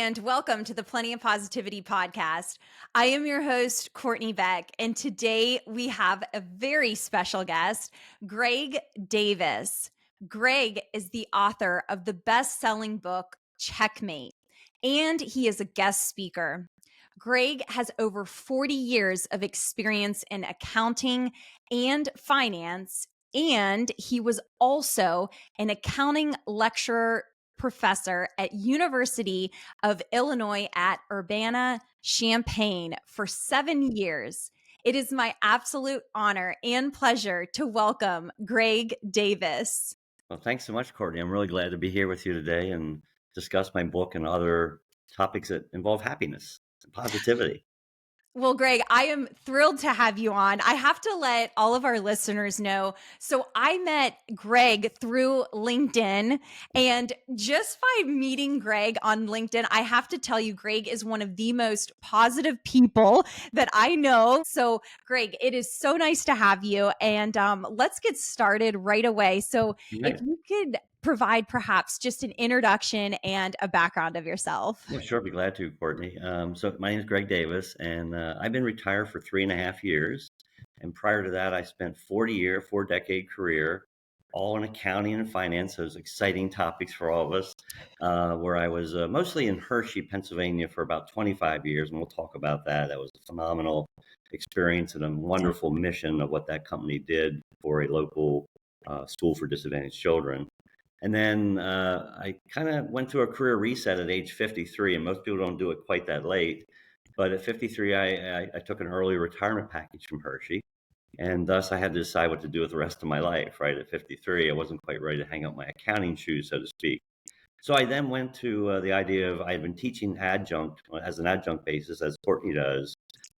and welcome to the Plenty of Positivity podcast. I am your host, Courtney Beck, and today we have a very special guest, Greg Davis. Greg is the author of the best-selling book, CHECKMATE, and he is a guest speaker. Greg has over 40 years of experience in accounting and finance, and he was also an accounting lecturer professor at University of Illinois at Urbana-Champaign for 7 years. It is my absolute honor and pleasure to welcome Greg Davis. Well, thanks so much, Courtney. I'm really glad to be here with you today and discuss my book and other topics that involve happiness and positivity. Well, Greg, I am thrilled to have you on. I have to let all of our listeners know. So I met Greg through LinkedIn, and just by meeting Greg on LinkedIn, I have to tell you, Greg is one of the most positive people that I know. So Greg, it is so nice to have you. And let's get started right away. So if you could provide perhaps just an introduction and a background of yourself. Yeah, sure. Be glad to, Courtney. So my name is Greg Davis, and I've been retired for 3.5 years. And prior to that, I spent 4-decade career, all in accounting and finance, those exciting topics for all of us, where I was mostly in Hershey, Pennsylvania for about 25 years. And we'll talk about that. That was a phenomenal experience and a wonderful mission of what that company did for a local school for disadvantaged children. And then I kind of went through a career reset at age 53, and most people don't do it quite that late. But at 53, I took an early retirement package from Hershey, and thus I had to decide what to do with the rest of my life. Right at 53, I wasn't quite ready to hang up my accounting shoes, so to speak. So I then went to the idea of I had been teaching adjunct as an adjunct basis, as Courtney does,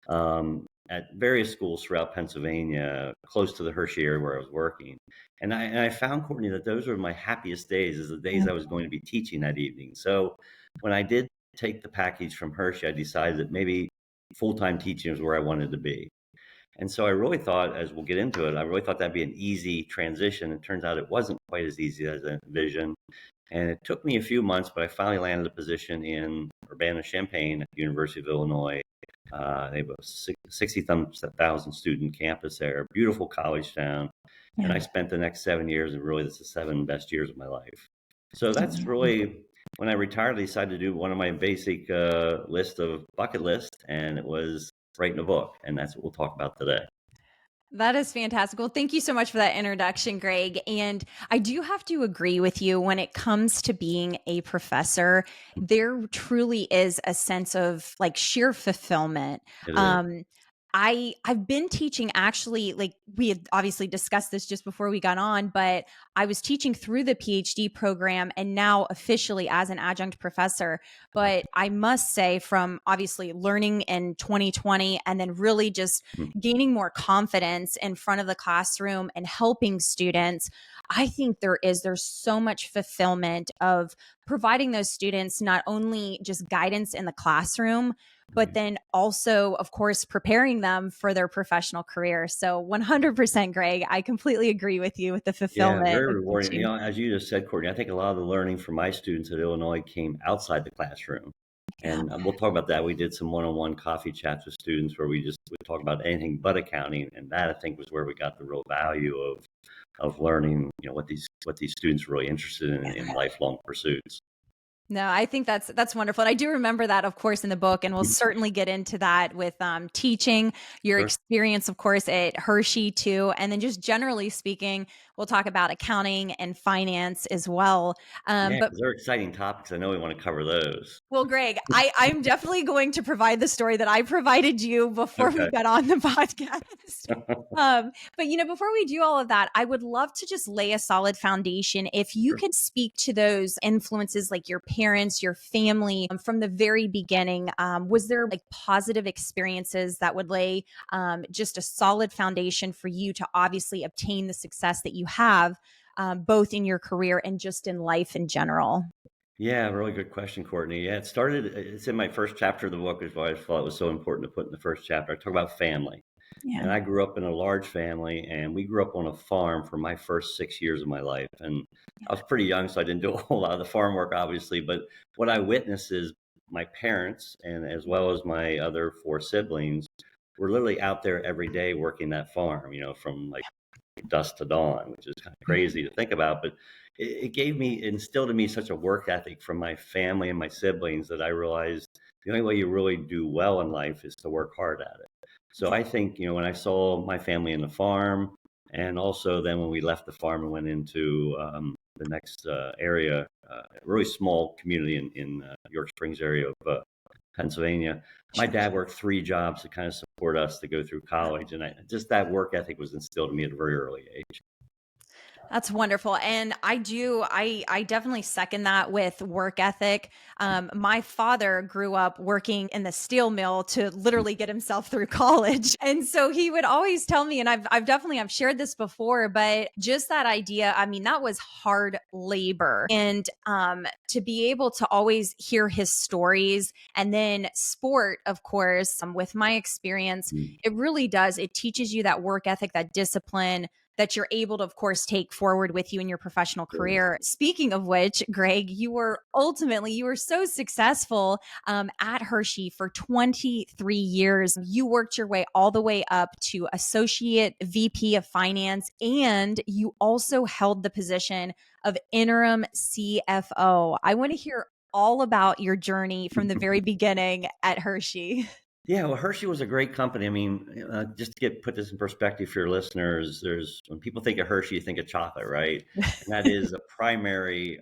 at various schools throughout Pennsylvania, close to the Hershey area where I was working. And I found, Courtney, that those were my happiest days, is the days I was going to be teaching that evening. So when I did take the package from Hershey, I decided that maybe full-time teaching was where I wanted to be. And so I really thought, as we'll get into it, I really thought that'd be an easy transition. It turns out it wasn't quite as easy as I envisioned. And it took me a few months, but I finally landed a position in Urbana-Champaign at the University of Illinois. They have a 60,000 student campus there, beautiful college town. Yeah. And I spent the next 7 years, and really, that's the 7 best years of my life. So that's really, when I retired, I decided to do one of my basic bucket list, and it was writing a book. And that's what we'll talk about today. That is fantastic. Well, thank you so much for that introduction, Greg. And I do have to agree with you when it comes to being a professor, there truly is a sense of like sheer fulfillment. I've been teaching, actually, like we had obviously discussed this just before we got on, but I was teaching through the PhD program and now officially as an adjunct professor. But I must say, from obviously learning in 2020 and then really just gaining more confidence in front of the classroom and helping students, I think there's so much fulfillment of providing those students not only just guidance in the classroom, but then also, of course, preparing them for their professional career. So 100%, Greg, I completely agree with you with the fulfillment. Yeah, very rewarding. You know, as you just said, Courtney, I think a lot of the learning for my students at Illinois came outside the classroom. And we'll talk about that. We did some one-on-one coffee chats with students where we talk about anything but accounting. And that, I think, was where we got the real value of learning, you know, what these students are really interested in lifelong pursuits. No, I think that's wonderful. And I do remember that, of course, in the book, and we'll certainly get into that with teaching, your experience, of course, at Hershey too. And then just generally speaking, we'll talk about accounting and finance as well. But they're exciting topics. I know we want to cover those. Well, Greg, I'm definitely going to provide the story that I provided you before we got on the podcast. But, you know, before we do all of that, I would love to just lay a solid foundation. If you could speak to those influences, like your parents, your family, from the very beginning, was there like positive experiences that would lay just a solid foundation for you to obviously obtain the success that you have, both in your career and just in life in general? Yeah, really good question, Courtney. Yeah, it's in my first chapter of the book, is why I thought it was so important to put in the first chapter. I talk about family. Yeah. And I grew up in a large family, and we grew up on a farm for my first 6 years of my life. And I was pretty young, so I didn't do a whole lot of the farm work, obviously. But what I witnessed is my parents and as well as my other four siblings were literally out there every day working that farm, from like dusk to dawn, which is kind of crazy to think about. But it instilled in me such a work ethic from my family and my siblings that I realized the only way you really do well in life is to work hard at it. So I think, when I saw my family in the farm, and also then when we left the farm and went into the next area, a really small community in York Springs area of Pennsylvania. My Sure. dad worked three jobs to kind of support us to go through college, and just that work ethic was instilled in me at a very early age. That's wonderful. And I definitely second that with work ethic. My father grew up working in the steel mill to literally get himself through college. And so he would always tell me, and I've shared this before, but just that idea, I mean, that was hard labor. And to be able to always hear his stories, and then sport, of course, with my experience, Mm. it really does. It teaches you that work ethic, that discipline, that you're able to, of course, take forward with you in your professional Sure. career. Speaking of which, Greg, you were so successful at Hershey for 23 years. You worked your way all the way up to associate VP of finance, and you also held the position of interim CFO. I want to hear all about your journey from the very beginning at Hershey. Yeah, well, Hershey was a great company. I mean, just to put this in perspective for your listeners, when people think of Hershey, you think of chocolate, right? And that is a primary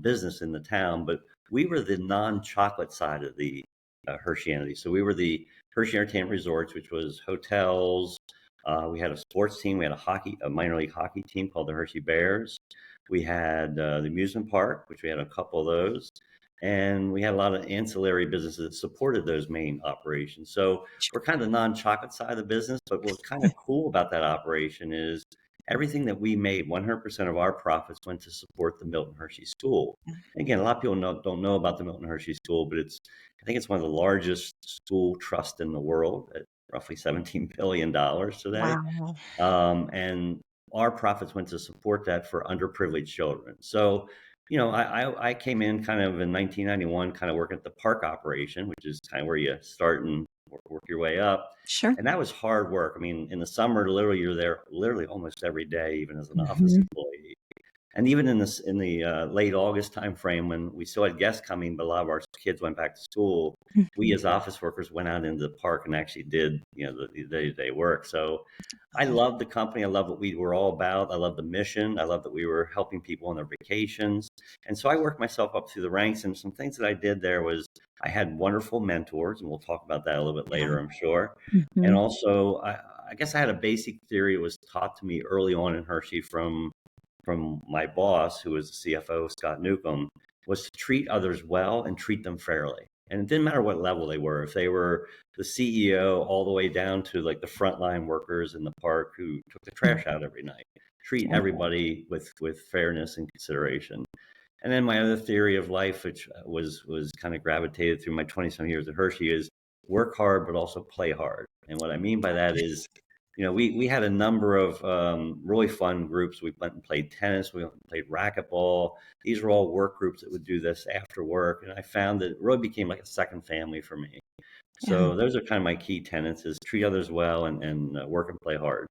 business in the town. But we were the non-chocolate side of the Hershey entity. So we were the Hershey Entertainment Resorts, which was hotels. We had a sports team. We had a minor league hockey team called the Hershey Bears. We had the amusement park, which we had a couple of those. And we had a lot of ancillary businesses that supported those main operations. So we're kind of the non-chocolate side of the business, but what's kind of cool about that operation is everything that we made, 100% of our profits went to support the Milton Hershey School. Again, a lot of people don't know about the Milton Hershey School, but I think it's one of the largest school trusts in the world at roughly $17 billion today. Wow. And our profits went to support that for underprivileged children. So, I came in kind of in 1991, kind of working at the park operation, which is kind of where you start and work your way up. Sure. And that was hard work. I mean, in the summer, literally, you're there literally almost every day, even as an office Mhm. employee. And even in the late August timeframe, when we still had guests coming, but a lot of our kids went back to school, we Mhm. as office workers went out into the park and actually did, the day-to-day work. So I Oh, love the company. I love what we were all about. I love the mission. I love that we were helping people on their vacations. And so I worked myself up through the ranks. And some things that I did there was I had wonderful mentors, and we'll talk about that a little bit yeah. later, I'm sure. And Mhm. also, I guess I had a basic theory. It was taught to me early on in Hershey from my boss, who was the CFO, Scott Newcomb, was to treat others well and treat them fairly. And it didn't matter what level they were. If they were the CEO all the way down to like the frontline workers in the park who took the trash out every night, treat everybody with fairness and consideration. And then my other theory of life, which was kind of gravitated through my 20-some years at Hershey, is work hard, but also play hard. And what I mean by that is, we had a number of really fun groups. We went and played tennis. We went and played racquetball. These were all work groups that would do this after work. And I found that it really became like a second family for me. Yeah. So those are kind of my key tenets: is treat others well and work and play hard.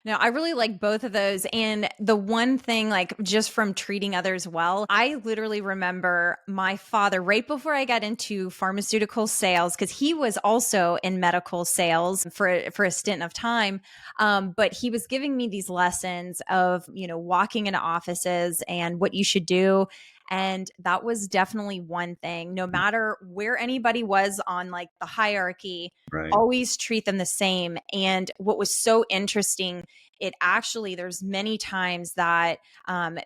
No, I really like both of those. And the one thing, like just from treating others well, I literally remember my father right before I got into pharmaceutical sales, because he was also in medical sales for a stint of time. But he was giving me these lessons of, walking into offices and what you should do. And that was definitely one thing. No matter where anybody was on like the hierarchy, Right. always treat them the same. And what was so interesting, there's many times that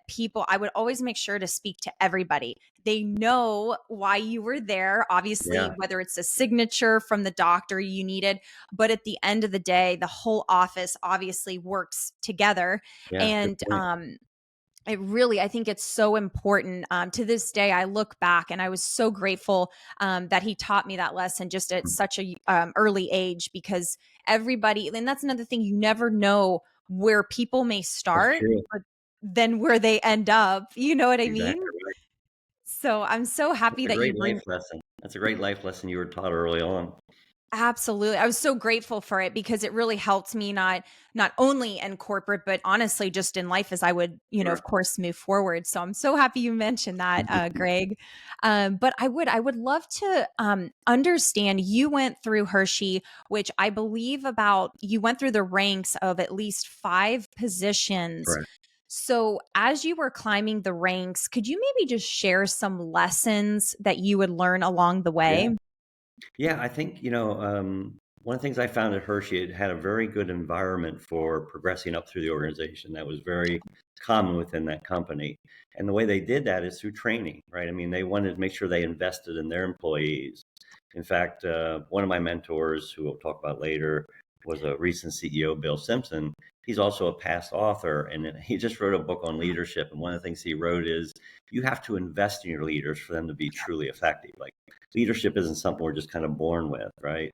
people, I would always make sure to speak to everybody. They know why you were there, obviously, Yeah. whether it's a signature from the doctor you needed, but at the end of the day, the whole office obviously works together. Yeah. Good And point. I think it's so important. To this day, I look back and I was so grateful that he taught me that lesson just at such a early age, because everybody, and that's another thing, you never know where people may That's start, true. but then where they end up. You know what I mean? Exactly right. So I'm so It's happy a that you great bring life lesson. That's a great life lesson you were taught early on. Absolutely. I was so grateful for it because it really helped me not only in corporate, but honestly just in life as I would, of Sure. course, move forward. So I'm so happy you mentioned that, Greg. But I would love to understand. You went through Hershey, which I believe about you went through the ranks of at least 5 positions. Right. So as you were climbing the ranks, could you maybe just share some lessons that you would learn along the Yeah. way? Yeah, I think, one of the things I found at Hershey, it had a very good environment for progressing up through the organization. That was very common within that company. And the way they did that is through training, right? I mean, they wanted to make sure they invested in their employees. In fact, one of my mentors, who we'll talk about later, was a recent CEO, Bill Simpson. He's also a past author, and he just wrote a book on leadership. And one of the things he wrote is you have to invest in your leaders for them to be truly effective. Like, leadership isn't something we're just kind of born with, right?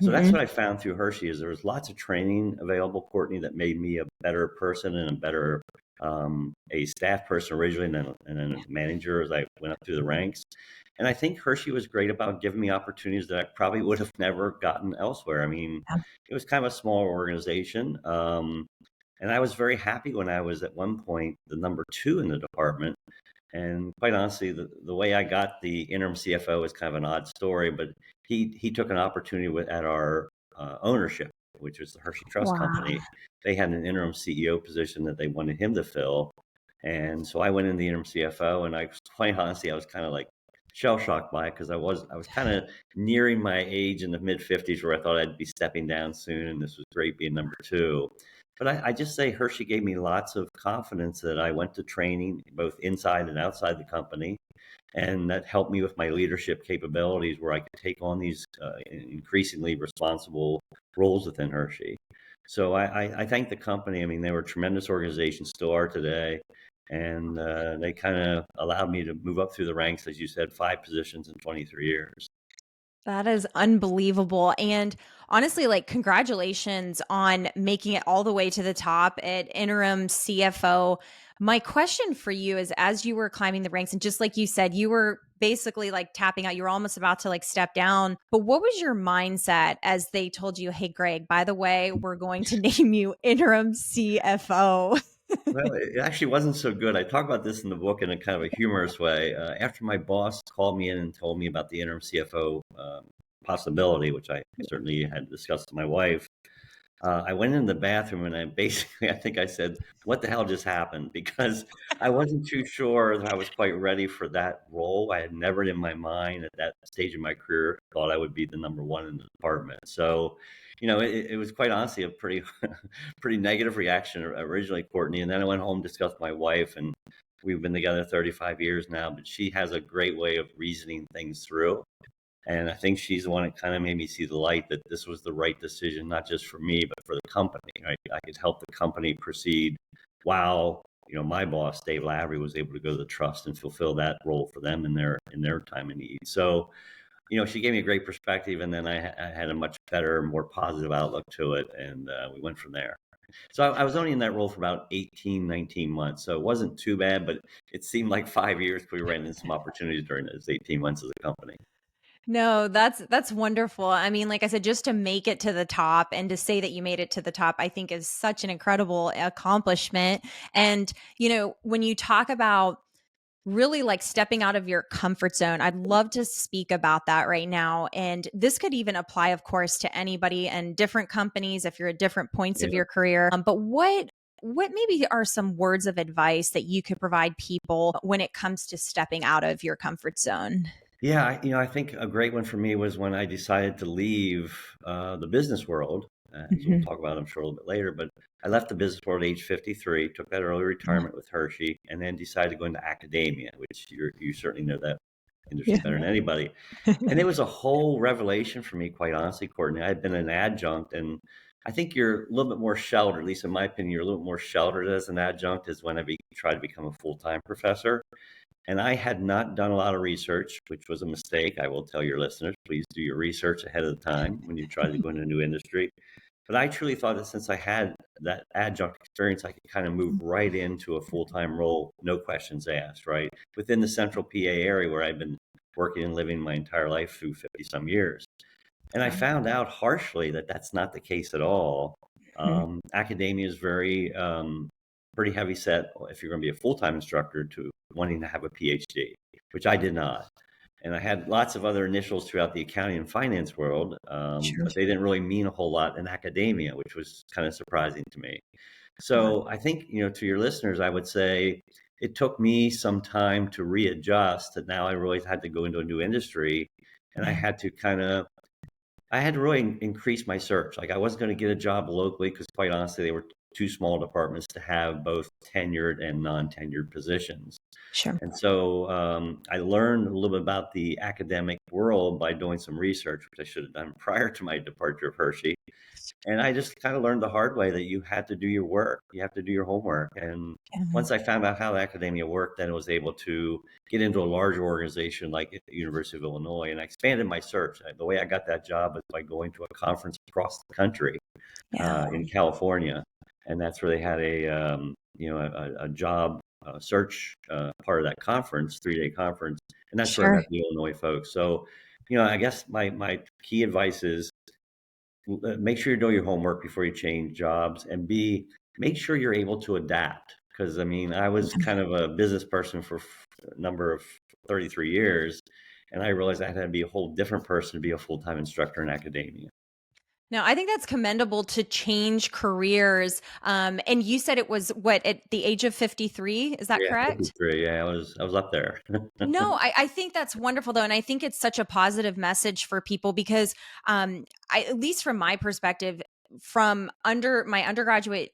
So that's Mhm. what I found through Hershey is there was lots of training available, Courtney, that made me a better person and a better a staff person originally, and then a manager as I went up through the ranks. And I think Hershey was great about giving me opportunities that I probably would have never gotten elsewhere. I mean, it was kind of a small organization. And I was very happy when I was at one point the number two in the department. And quite honestly, the way I got the interim CFO is kind of an odd story, but he took an opportunity at our ownership, which was the Hershey Trust Wow. Company. They had an interim CEO position that they wanted him to fill, and so I went in the interim CFO, and quite honestly, I was kind of like shell shocked by it because I was kind of nearing my age in the mid 50s where I thought I'd be stepping down soon, and this was great being number two. But I just say Hershey gave me lots of confidence that I went to training both inside and outside the company. And that helped me with my leadership capabilities where I could take on these increasingly responsible roles within Hershey. So I thank the company. I mean, they were a tremendous organization, still are today. And they kind of allowed me to move up through the ranks, as you said, 5 positions in 23 years. That is unbelievable. And honestly, like, congratulations on making it all the way to the top at interim CFO. My question for you is as you were climbing the ranks, and just like you said, you were basically like tapping out, you were almost about to like step down. But what was your mindset as they told you, hey, Greg, by the way, we're going to name you interim CFO? Well, it actually wasn't so good. I talk about this in the book in a kind of a humorous way. After my boss called me in and told me about the interim CFO possibility, which I certainly had discussed with my wife, I went in the bathroom and I think I said, "What the hell just happened?" Because I wasn't too sure that I was quite ready for that role. I had never in my mind at that stage of my career thought I would be the number one in the department. So, it was quite honestly a pretty, pretty negative reaction originally, Courtney. And then I went home, discussed with my wife, and we've been together 35 years now. But she has a great way of reasoning things through. And I think she's the one that kind of made me see the light that this was the right decision, not just for me, but for the company. Right? I could help the company proceed while my boss, Dave Lavery, was able to go to the trust and fulfill that role for them in their time of need. So, she gave me a great perspective, and then I had a much better, more positive outlook to it, and we went from there. So I was only in that role for about 18, 19 months. So it wasn't too bad, but it seemed like 5 years because we ran into some opportunities during those 18 months as a company. No, that's wonderful. I mean, like I said, just to make it to the top and to say that you made it to the top, I think is such an incredible accomplishment. And, when you talk about really like stepping out of your comfort zone, I'd love to speak about that right now. And this could even apply, of course, to anybody and different companies if you're at different points of Yeah. your career. But what maybe are some words of advice that you could provide people when it comes to stepping out of your comfort zone? Yeah, I think a great one for me was when I decided to leave the business world, as we'll Mhm. talk about, I'm sure, a little bit later. But I left the business world at age 53, took that early retirement with Hershey, and then decided to go into academia, which you certainly know that industry Yeah. better than anybody. And it was a whole revelation for me, quite honestly, Courtney. I'd been an adjunct, and I think you're a little bit more sheltered, at least in my opinion, you're a little more sheltered as an adjunct as when tried to become a full-time professor. And I had not done a lot of research, which was a mistake. I will tell your listeners, please do your research ahead of the time when you try to go into a new industry. But I truly thought that since I had that adjunct experience, I could kind of move right into a full time role, no questions asked, right? Within the central PA area where I'd been working and living my entire life through 50 some years. And I Yeah. found out harshly that that's not the case at all. Mhm. Academia is very, pretty heavy set if you're going to be a full-time instructor to wanting to have a PhD, which I did not. And I had lots of other initials throughout the accounting and finance world, Sure. but they didn't really mean a whole lot in academia, which was kind of surprising to me. Wow. So I think, to your listeners, I would say it took me some time to readjust. And now I really had to go into a new industry, and Yeah. I had to really increase my search. Like I wasn't going to get a job locally because, quite honestly, they were too small departments to have both tenured and non-tenured positions. Sure. And so I learned a little bit about the academic world by doing some research, which I should have done prior to my departure of Hershey. And I just kind of learned the hard way that you had to do your work. You have to do your homework. And Yeah. once I found out how the academia worked, then I was able to get into a larger organization like at the University of Illinois. And I expanded my search. The way I got that job was by going to a conference across the country Yeah. in California. And that's where they had a job search part of that conference, 3-day conference. And that's where I Sure. met the Illinois folks. So, I guess my key advice is make sure you do your homework before you change jobs, and B, make sure you're able to adapt. Because I mean, I was kind of a business person for a number of 33 years, and I realized I had to be a whole different person to be a full-time instructor in academia. No, I think that's commendable to change careers. And you said it was what, at the age of 53? Is that Yeah, correct? 53. Yeah, I was up there. No, I think that's wonderful though. And I think it's such a positive message for people because at least from my perspective, from under my undergraduate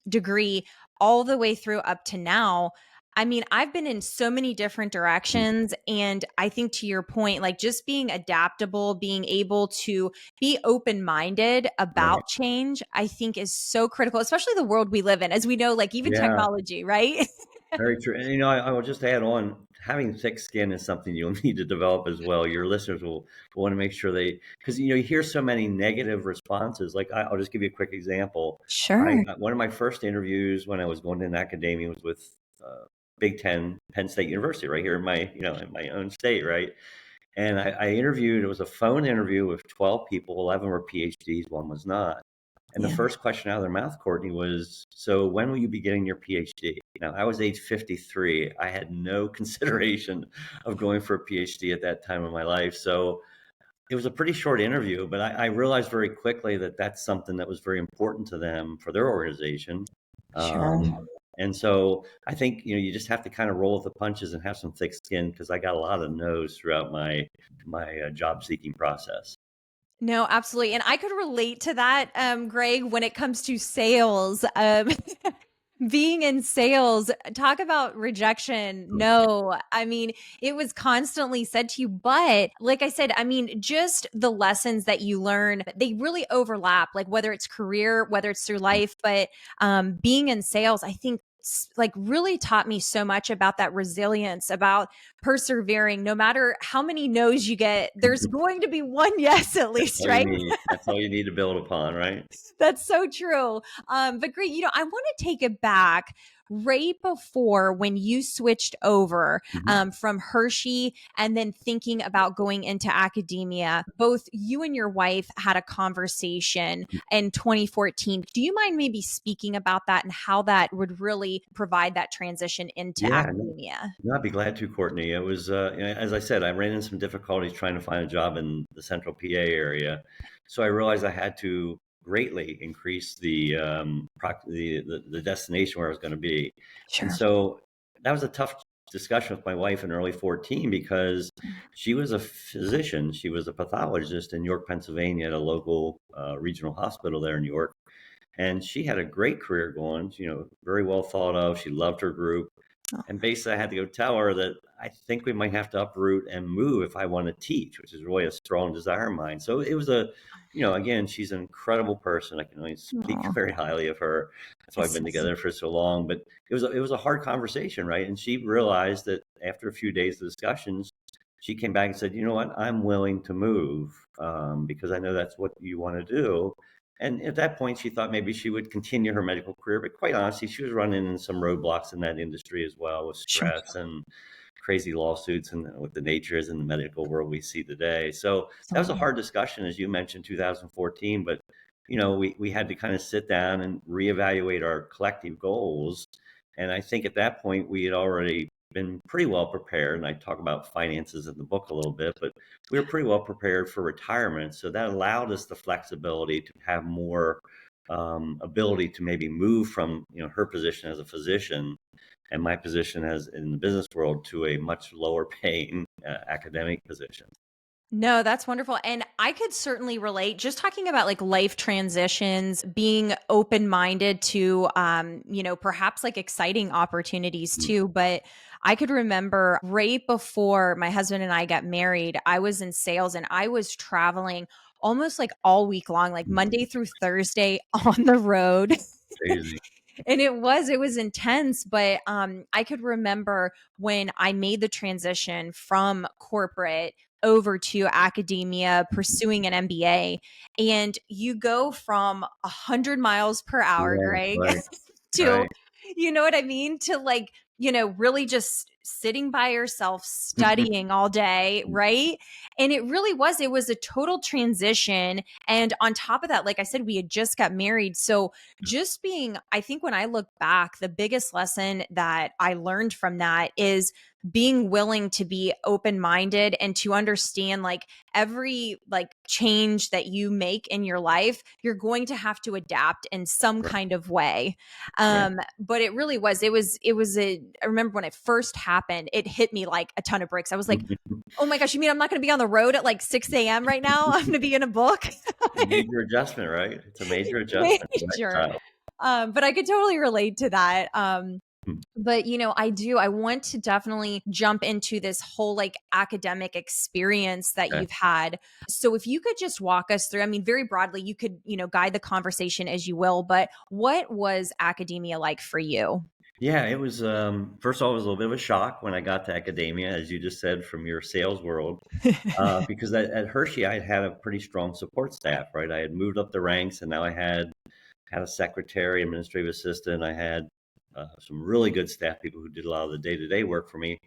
degree all the way through up to now, I mean, I've been in so many different directions. And I think to your point, like just being adaptable, being able to be open minded Right. about change, I think is so critical, especially the world we live in, as we know, like even Yeah. technology, right? Very true. And I will just add on, having thick skin is something you'll need to develop as well. Your listeners will want to make sure because you hear so many negative responses. Like I'll just give you a quick example. Sure. One of my first interviews when I was going into academia was with Big Ten, Penn State University, right here in my own state, right? And I interviewed. It was a phone interview with 12 people. 11 were PhDs, one was not. And the Yeah. first question out of their mouth, Courtney, was, "So when will you be getting your PhD?" Now, I was age 53. I had no consideration of going for a PhD at that time of my life. So it was a pretty short interview, but I realized very quickly that that's something that was very important to them for their organization. Sure. And so I think, you just have to kind of roll with the punches and have some thick skin, because I got a lot of no's throughout my job seeking process. No, absolutely. And I could relate to that, Greg, when it comes to sales. Being in sales, talk about rejection. No, I mean, it was constantly said to you. But like I said, I mean, just the lessons that you learn, they really overlap, like whether it's career, whether it's through life. But being in sales, I think like really taught me so much about that resilience, about persevering. No matter how many no's you get, there's going to be one yes at That's least, all you right? need. That's all you need to build upon, right? That's so true. But great, I want to take it back right before when you switched over Mhm. from Hershey and then thinking about going into academia. Both you and your wife had a conversation in 2014. Do you mind maybe speaking about that and how that would really provide that transition into Yeah, academia? no, I'd be glad to, Courtney. It was, as I said, I ran into some difficulties trying to find a job in the central PA area. So I realized I had to greatly increase the destination where I was going to be. And Sure. so that was a tough discussion with my wife in early 14, because she was a physician. She was a pathologist in York, Pennsylvania, at a local regional hospital there in New York. And she had a great career going, very well thought of. She loved her group. Oh, And basically, I had to go tell her that I think we might have to uproot and move if I want to teach, which is really a strong desire of mine. So it was again, she's an incredible person. I can only speak oh, very highly of her. That's why I've that's been together for so long. But it was a hard conversation, right? And she realized that after a few days of discussions, she came back and said, "You know what? I'm willing to move, because I know that's what you want to do." And at that point, she thought maybe she would continue her medical career. But quite honestly, she was running into some roadblocks in that industry as well, with sure. stress and crazy lawsuits and what the nature is in the medical world we see today. So that was a Absolutely. hard discussion, as you mentioned, 2014. But we had to kind of sit down and reevaluate our collective goals. And I think at that point we had already been pretty well prepared. And I talk about finances in the book a little bit, but we were pretty well prepared for retirement. So that allowed us the flexibility to have more ability to maybe move from her position as a physician and my position as in the business world to a much lower paying academic position. No, that's wonderful. And I could certainly relate just talking about like life transitions, being open-minded to perhaps like exciting opportunities Mm, too, but I could remember right before my husband and I got married, I was in sales and I was traveling almost like all week long, like Monday mm, through Thursday on the road. crazy. And it was intense, but I could remember when I made the transition from corporate over to academia pursuing an MBA, and you go from 100 miles per hour, Yeah, Greg, right, to, right. you know what I mean, to like, really just sitting by yourself studying all day, right? And it was a total transition. And on top of that, like I said, we had just got married, so just being, I think when I look back, the biggest lesson that I learned from that is being willing to be open minded and to understand like every like change that you make in your life, you're going to have to adapt in some Right. kind of way. Yeah. But I remember when it first happened, it hit me like a ton of bricks. I was like, oh my gosh, you mean I'm not going to be on the road at like 6 a.m. right now? I'm going to be in a book. Major adjustment, right? It's a major adjustment to Major. lifestyle. But I could totally relate to that. Mm, But I want to definitely jump into this whole like academic experience that okay. you've had. So if you could just walk us through, I mean, very broadly, you could, guide the conversation as you will, but what was academia like for you? Yeah, it was first of all, it was a little bit of a shock when I got to academia, as you just said, from your sales world. Because at Hershey, I had had a pretty strong support staff, right? I had moved up the ranks, and now I had a secretary, administrative assistant. I had some really good staff people who did a lot of the day-to-day work for me.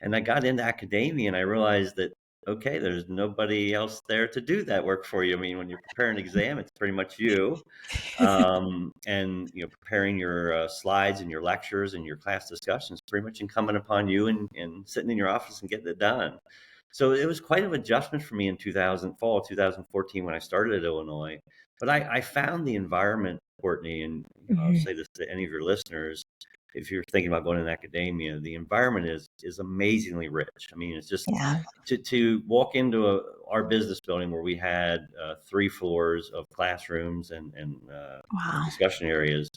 And I got into academia, and I realized that okay, there's nobody else there to do that work for you. I mean, when you're preparing an exam, it's pretty much you, and preparing your slides and your lectures and your class discussions pretty much incumbent upon you and sitting in your office and getting it done. So it was quite an adjustment for me in 2014 when I started at Illinois. But I found the environment, Courtney, and I'll Mhm. say this to any of your listeners: if you're thinking about going in academia, the environment is amazingly rich. I mean, it's just Yeah. to walk into our business building where we had 3 floors of classrooms and Wow. discussion areas.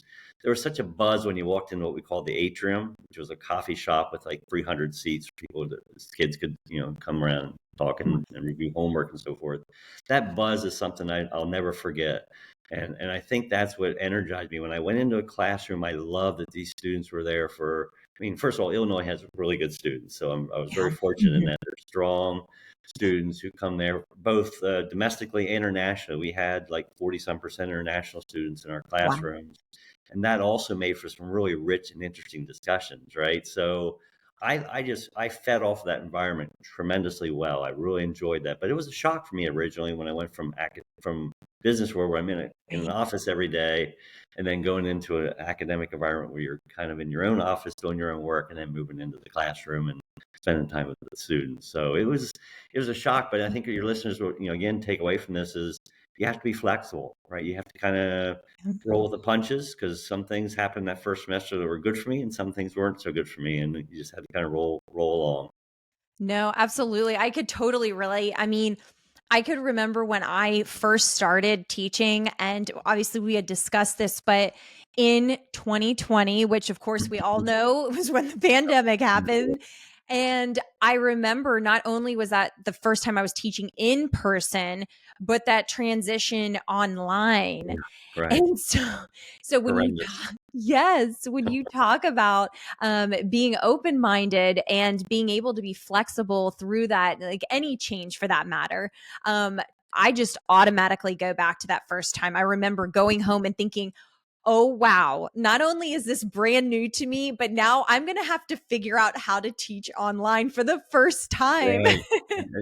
There was such a buzz when you walked into what we called the atrium, which was a coffee shop with like 300 seats for people that kids could come around and talk and review homework and so forth. That buzz is something I'll never forget. And I think that's what energized me. When I went into a classroom, I loved that these students were there for, I mean, first of all, Illinois has really good students. So I was Yeah. very fortunate in Mhm. that they're strong students who come there, both domestically and internationally. We had like 40 some percent international students in our Wow. classrooms. And that also made for some really rich and interesting discussions, right? So I fed off of that environment tremendously well. I really enjoyed that. But it was a shock for me originally when I went from business world where I'm in an Right. office every day, and then going into an academic environment where you're kind of in your own office doing your own work, and then moving into the classroom and spending time with the students. So it was a shock. But I think your listeners will again take away from this is you have to be flexible, right? You have to kind of roll with the punches because some things happened that first semester that were good for me, and some things weren't so good for me, and you just had to kind of roll along. No, absolutely. I could totally relate. I mean, I could remember when I first started teaching, and obviously we had discussed this, but in 2020, which of course we all know was when the pandemic happened. And I remember not only was that the first time I was teaching in person, but that transition online. Yeah, right. And so when you Horrendous. talk, yes, when you talk about being open minded and being able to be flexible through that, like any change for that matter, um, I just automatically go back to that first time. I remember going home and thinking, oh, wow, not only is this brand new to me, but now I'm going to have to figure out how to teach online for the first time. Right.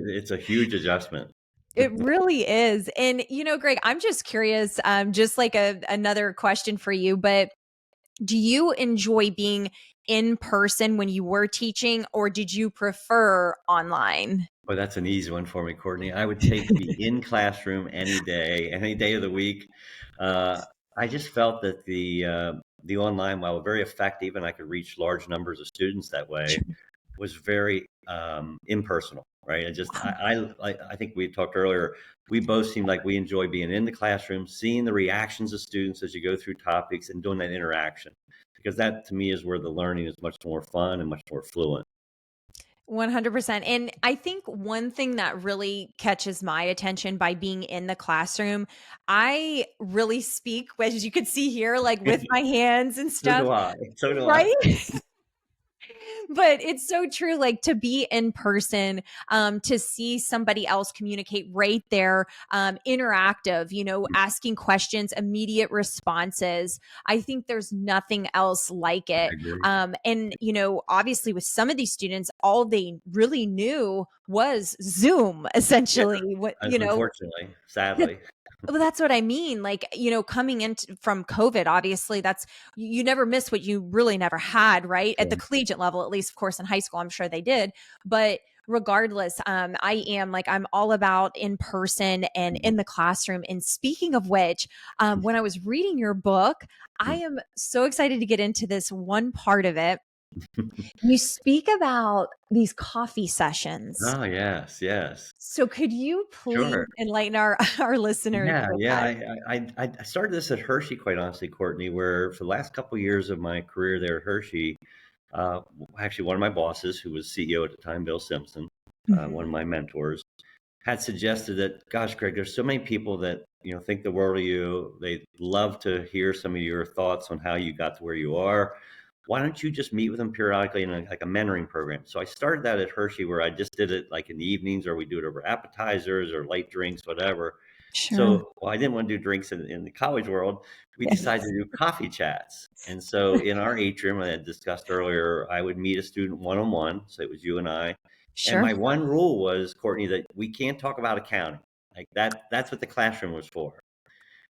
It's a huge adjustment. It really is. And, Greg, I'm just curious, just like another question for you, but do you enjoy being in person when you were teaching, or did you prefer online? Well, that's an easy one for me, Courtney. I would take the in classroom any day of the week. Uh, I just felt that the online, while very effective, and I could reach large numbers of students that way, Sure. was very impersonal, right? I think we talked earlier. We both seemed like we enjoy being in the classroom, seeing the reactions of students as you go through topics, and doing that interaction, because that to me is where the learning is much more fun and much more fluent. 100%. And I think one thing that really catches my attention by being in the classroom, I really speak, as you could see here, like with my hands and So do stuff, I. So do I. right? But it's so true, like to be in person, to see somebody else communicate right there, interactive, asking questions, immediate responses. I think there's nothing else like I it. agree. And obviously with some of these students, all they really knew was Zoom, Yeah, essentially. What, unfortunately, sadly. well, that's what I mean. Like, coming in from COVID, obviously, that's you never miss what you really never had, right? At the Yeah. collegiate level, at least, of course, in high school, I'm sure they did. But regardless, I'm all about in person and Mhm. in the classroom. And speaking of which, when I was reading your book, I am so excited to get into this one part of it. You speak about these coffee sessions. Oh, yes, yes. So could you please Sure. enlighten our our listeners Yeah, with yeah. that? I started this at Hershey, quite honestly, Courtney, where for the last couple of years of my career there at Hershey, actually one of my bosses, who was CEO at the time, Bill Simpson, one of Mhm. my mentors, had suggested that, gosh, Greg, there's so many people that think the world of you. They love to hear some of your thoughts on how you got to where you are. Why don't you just meet with them periodically in like a mentoring program? So I started that at Hershey, where I just did it like in the evenings, or we do it over appetizers or light drinks, whatever. Sure. So, well, I didn't want to do drinks in the college world. We decided Yes. to do coffee chats. And so in our atrium, I had discussed earlier, I would meet a student one on one. So it was you and I. And Sure. my one rule was, Courtney, that we can't talk about accounting. Like that's what the classroom was for.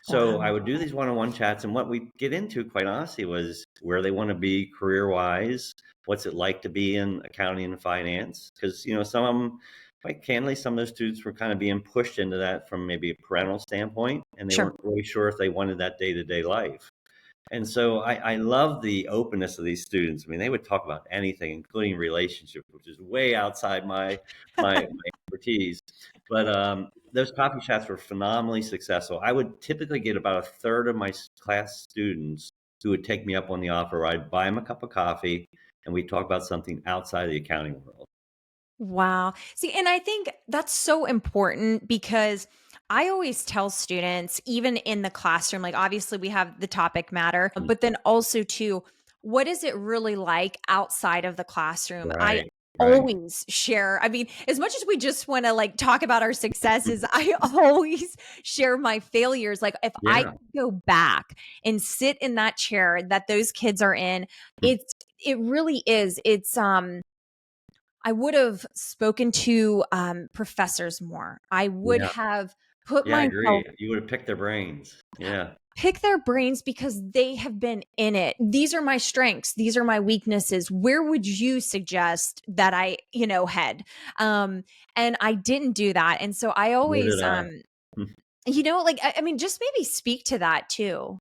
So I Wow. would do these one-on-one chats, and what we get into, quite honestly, was where they want to be career-wise. What's it like to be in accounting and finance? Because some of them, quite candidly, some of those students were kind of being pushed into that from maybe a parental standpoint, and they Sure. weren't really sure if they wanted that day-to-day life. And so I love the openness of these students. I mean, they would talk about anything, including relationships, which is way outside my expertise. But those coffee chats were phenomenally successful. I would typically get about a third of my class students who would take me up on the offer. I'd buy them a cup of coffee, and we'd talk about something outside of the accounting world. Wow. See, and I think that's so important because I always tell students, even in the classroom, like obviously we have the topic matter, Mm. but then also too, what is it really like outside of the classroom? I Right, right. always share. I mean, as much as we just want to like talk about our successes, I always share my failures. Like if I Yeah. could go back and sit in that chair that those kids are in, it really is. I would have spoken to, professors more. I would Yeah. have put Yeah, I myself agree. You would have picked their brains. Yeah. pick their brains because they have been in it. These are my strengths, these are my weaknesses. Where would you suggest that I, head? Um, and I didn't do that, and so I Nor always, did I. like, I mean, just maybe speak to that too.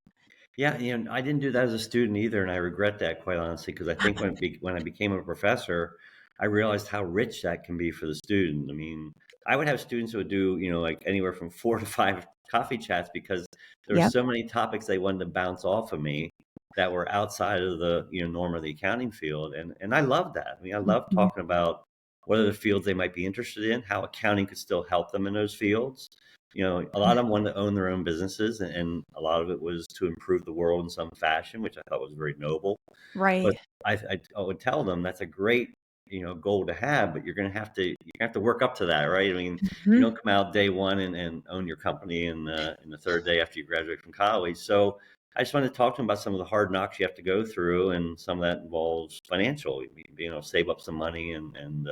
Yeah, I didn't do that as a student either, and I regret that, quite honestly, because I think when I became a professor, I realized how rich that can be for the student. I mean, I would have students who would do, like anywhere from 4 to 5 coffee chats, because there were Yep. so many topics they wanted to bounce off of me that were outside of the, norm of the accounting field, and I love that. I mean, I love Mhm. talking about what are the fields they might be interested in, how accounting could still help them in those fields. A lot of them wanted to own their own businesses, and a lot of it was to improve the world in some fashion, which I thought was very noble. But Right. I would tell them that's a great, goal to have, but you're gonna have to work up to that, right? I mean, you Mhm. don't come out day one and own your company in the third day after you graduate from college. So I just wanted to talk to him about some of the hard knocks you have to go through, and some of that involves financial, save up some money and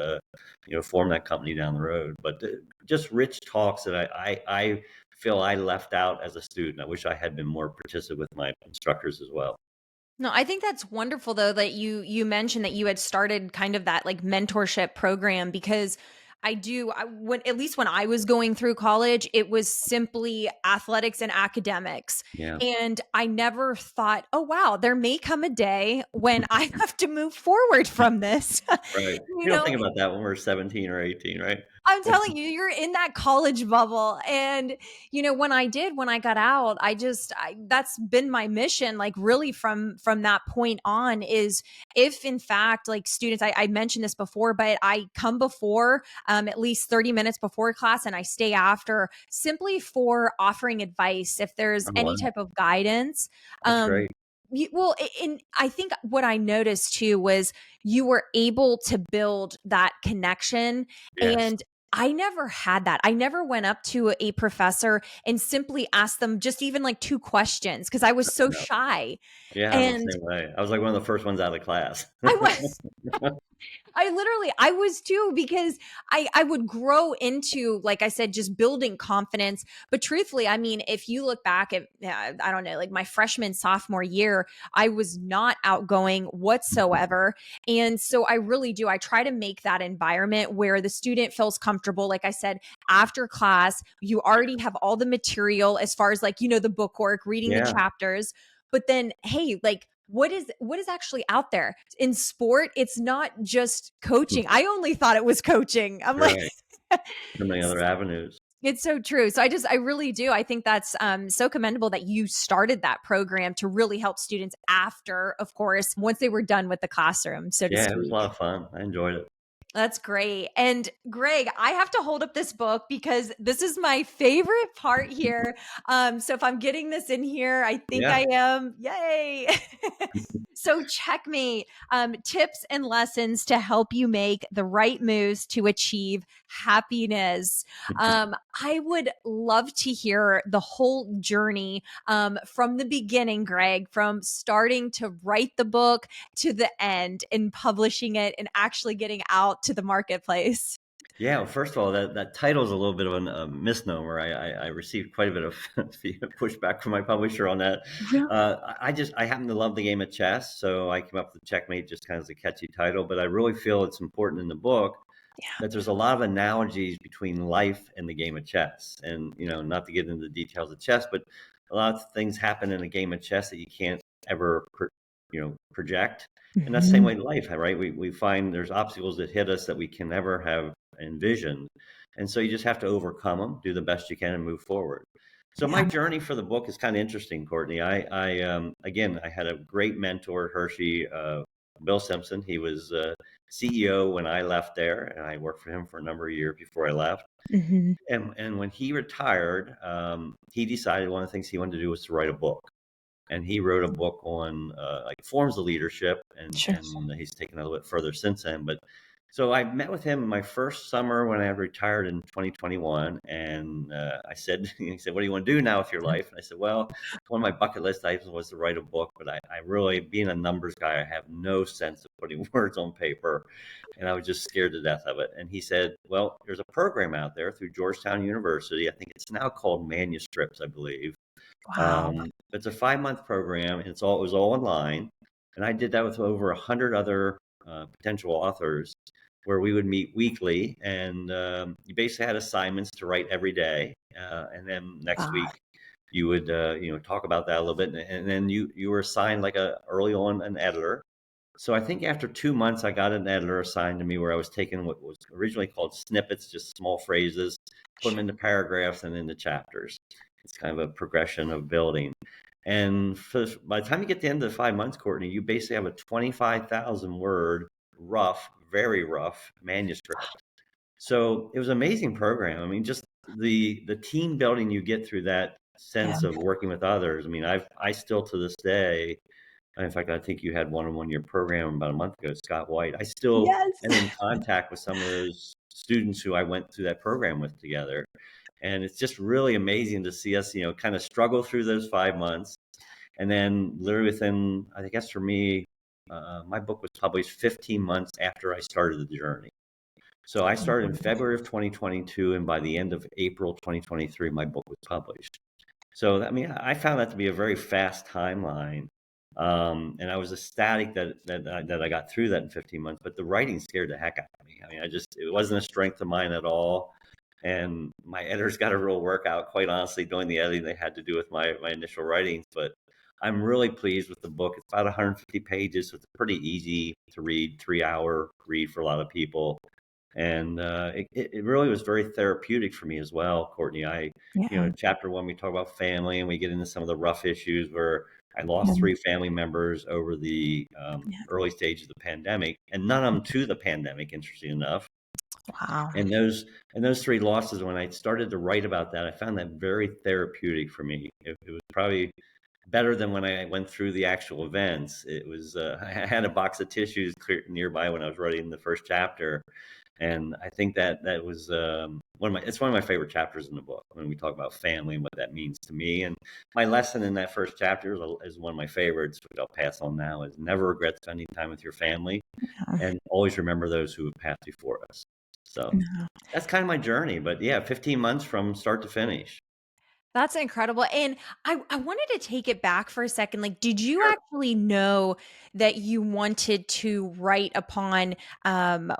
form that company down the road. But just rich talks that I feel I left out as a student. I wish I had been more participant with my instructors as well. No, I think that's wonderful though that you mentioned that you had started kind of that like mentorship program, because at least when I was going through college, it was simply athletics and academics. Yeah, And I never thought, oh wow, there may come a day when I have to move forward from this. right. you You don't know, think about that when we're 17 or 18, right? I'm telling you, you're in that college bubble. And, when I got out, that's been my mission, like really from that point on is if in fact, like students, I mentioned this before, but I come before, at least 30 minutes before class and I stay after simply for offering advice. If there's Oh, any wow. type of guidance, That's um, great. well, and I think what I noticed too was you were able to build that connection. Yes. And I never had that. I never went up to a professor and simply asked them just even like two questions because I was so No. shy. Yeah, I'm the And same way. I was like one of the first ones out of class. I was I was too, because I would grow into, like I said, just building confidence. But truthfully, I mean, if you look back at, I don't know, like my freshman, sophomore year, I was not outgoing whatsoever. And so I really do. I try to make that environment where the student feels comfortable. Like I said, after class, you already have all the material as far as like, the bookwork, reading the Yeah, chapters. But then, hey, like, what is actually out there in sport? It's not just coaching. I only thought it was coaching. I'm like, right. So many other avenues. it's so true. So I really do. I think that's so commendable that you started that program to really help students after, of course, once they were done with the classroom, so to Yeah, it was a lot speak. of fun. I enjoyed it. That's great. And Greg, I have to hold up this book because this is my favorite part here. So if I'm getting this in here, I think Yeah. I am. Yay. So, checkmate, tips and lessons to help you make the right moves to achieve happiness. I would love to hear the whole journey from the beginning, Greg, from starting to write the book to the end and publishing it and actually getting out to the marketplace. Yeah, well, first of all, that title is a little bit of a misnomer. I received quite a bit of pushback from my publisher on that. Really? I happen to love the game of chess, so I came up with Checkmate just kind of as a catchy title. But I really feel it's important in the book Yeah. that there's a lot of analogies between life and the game of chess. And not to get into the details of chess, but a lot of things happen in a game of chess that you can't ever project. And that's the same way Mhm. in life, right? We find there's obstacles that hit us that we can never have envisioned. And so you just have to overcome them, do the best you can, and move forward. So my Yeah. journey for the book is kind of interesting, Courtney. Again, I had a great mentor, Hershey, Bill Simpson. He was CEO when I left there, and I worked for him for a number of years before I left. Mhm. And when he retired, he decided one of the things he wanted to do was to write a book. And he wrote a book on like forms of leadership, and Sure. he's taken it a little bit further since then. But so I met with him my first summer when I retired in 2021, and I said, he said, "What do you want to do now with your life?" And I said, "Well, one of my bucket list items was to write a book, but I really, being a numbers guy, I have no sense of putting words on paper, and I was just scared to death of it." And he said, "Well, there's a program out there through Georgetown University. I think it's now called Manuscripts, I believe." Wow. It's a 5-month program, and it was all online. And I did that with over 100 other potential authors, where we would meet weekly, and you basically had assignments to write every day, and then next Wow. week you would talk about that a little bit, and then you were assigned like a early on an editor. So I think after 2 months, I got an editor assigned to me, where I was taking what was originally called snippets, just small phrases, put them Sure. into paragraphs and into chapters. It's kind of a progression of building. And by the time you get to the end of the 5 months, Courtney, you basically have a 25,000 word rough, very rough manuscript. So it was an amazing program. I mean, just the team building you get through that Yeah. sense of working with others. I mean, I still to this day, in fact, I think you had one your program about a month ago, Scott White. I still Yes. am in contact with some of those students who I went through that program with together. And it's just really amazing to see us, kind of struggle through those 5 months. And then literally within, I guess for me, my book was published 15 months after I started the journey. So I started in February of 2022, and by the end of April 2023, my book was published. So, I mean, I found that to be a very fast timeline. And I was ecstatic that I got through that in 15 months, but the writing scared the heck out of me. I mean, it wasn't a strength of mine at all. And my editors got a real workout, quite honestly, doing the editing they had to do with my initial writings. But I'm really pleased with the book. It's about 150 pages, so it's pretty easy to read, 3-hour read for a lot of people. And it really was very therapeutic for me as well, Courtney. Yeah. Chapter 1, we talk about family, and we get into some of the rough issues where I Yeah. lost 3 family members over the Yeah. early stage of the pandemic, and none of them to the pandemic, interesting enough. Wow. And those 3 losses, when I started to write about that, I found that very therapeutic for me. It was probably better than when I went through the actual events. It was I had a box of tissues nearby when I was writing the first chapter, and I think that was it's one of my favorite chapters in the book when we talk about family and what that means to me. And my lesson in that first chapter is one of my favorites, which I'll pass on now, is never regret spending time with your family, Yeah. and always remember those who have passed before us. So Yeah. that's kind of my journey. But yeah, 15 months from start to finish. That's incredible. And I wanted to take it back for a second. Like, did you Sure. actually know that you wanted to write upon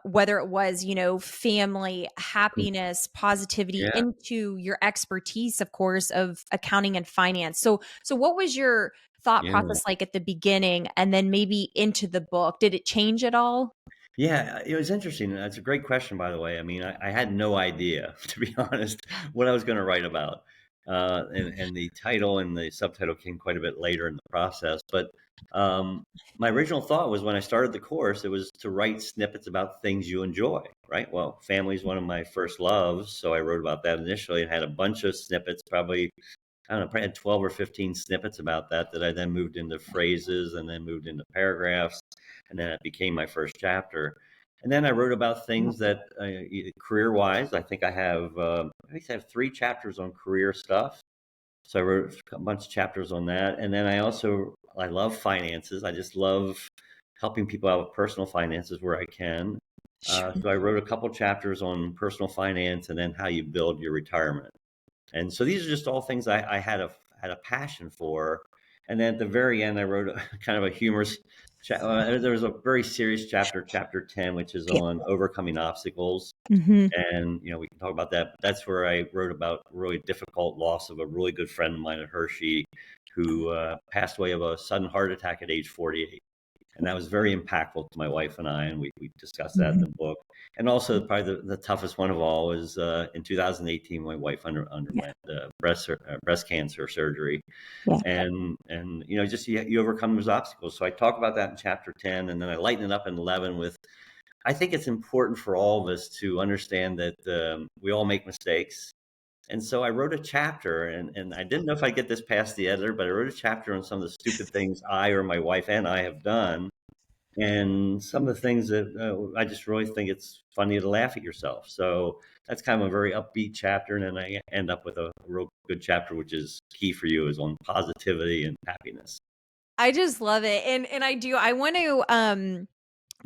whether it was, family, happiness, positivity Yeah. into your expertise, of course, of accounting and finance? So what was your thought Yeah. process like at the beginning and then maybe into the book? Did it change at all? Yeah, it was interesting. That's a great question, by the way. I mean, I had no idea, to be honest, what I was going to write about. And the title and the subtitle came quite a bit later in the process. But my original thought was when I started the course, it was to write snippets about things you enjoy, right? Well, family is one of my first loves. So I wrote about that initially and had a bunch of snippets, probably, I don't know, probably had 12 or 15 snippets about that I then moved into phrases and then moved into paragraphs. And then it became my first chapter. And then I wrote about things that career-wise, I think I have 3 chapters on career stuff. So I wrote a bunch of chapters on that. And then I love finances. I just love helping people out with personal finances where I can. Sure. So I wrote a couple chapters on personal finance and then how you build your retirement. And so these are just all things I had a passion for. And then at the very end, I wrote kind of a humorous. There was a very serious chapter, chapter 10, which is Yeah. on overcoming obstacles. Hmm. And we can talk about that. But that's where I wrote about a really difficult loss of a really good friend of mine at Hershey, who passed away of a sudden heart attack at age 48. And that was very impactful to my wife and I, and we discussed that in Hmm. the book. And also, probably the toughest one of all was in 2018, my wife Yeah. underwent breast cancer surgery, Yeah. and just you overcome those obstacles. So I talk about that in chapter 10, and then I lighten it up in 11 with. I think it's important for all of us to understand that we all make mistakes. And so I wrote a chapter, and I didn't know if I'd get this past the editor, but I wrote a chapter on some of the stupid things I or my wife and I have done, and some of the things that I just really think it's funny to laugh at yourself. So that's kind of a very upbeat chapter, and then I end up with a real good chapter, which is key for you, is on positivity and happiness. I just love it. And I want to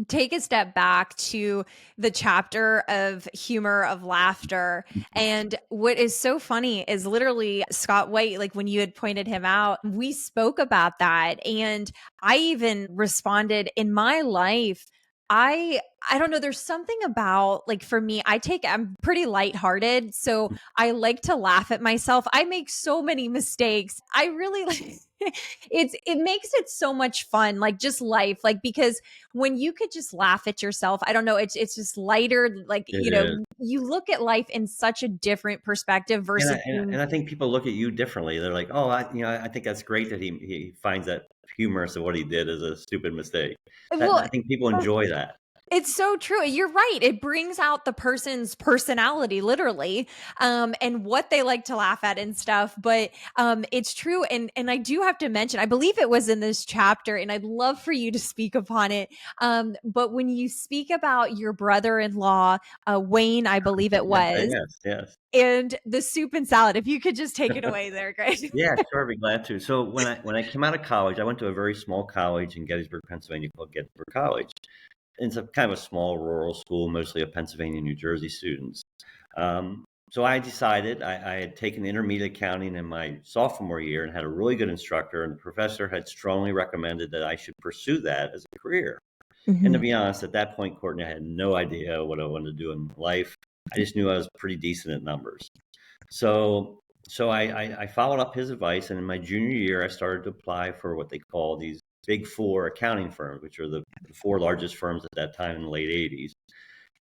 take a step back to the chapter of humor of laughter. And what is so funny is literally Scott White, like when you had pointed him out, we spoke about that. And I even responded in my life. I don't know, there's something about, like, for me, I'm pretty lighthearted, so I like to laugh at myself. I make so many mistakes. I really like it makes it so much fun, like just life, like, because when you could just laugh at yourself, I don't know, it's just lighter, like, It is. you look at life in such a different perspective And versus I, and, being and I think people look at you differently. They're like, "Oh, I think that's great that he finds that humorous of what he did as a stupid mistake." That well, I think people enjoy that. It's so true. You're right. It brings out the person's personality, literally, and what they like to laugh at and stuff. But it's true. And I do have to mention, I believe it was in this chapter, and I'd love for you to speak upon it. But when you speak about your brother-in-law, Wayne, I believe it Yeah, was, yes, yes. and the soup and salad, if you could just take it away there, Greg. Yeah, sure, I'd be glad to. So when I came out of college, I went to a very small college in Gettysburg, Pennsylvania called Gettysburg College. It's a kind of a small rural school, mostly of Pennsylvania, New Jersey students. So I decided I had taken intermediate accounting in my sophomore year and had a really good instructor, and the professor had strongly recommended that I should pursue that as a career. And to Mhm. be honest, at that point, Courtney, I had no idea what I wanted to do in life. I just knew I was pretty decent at numbers. So I followed up his advice, and in my junior year, I started to apply for what they call these Big Four accounting firms, which are the four largest firms at that time in the late '80s.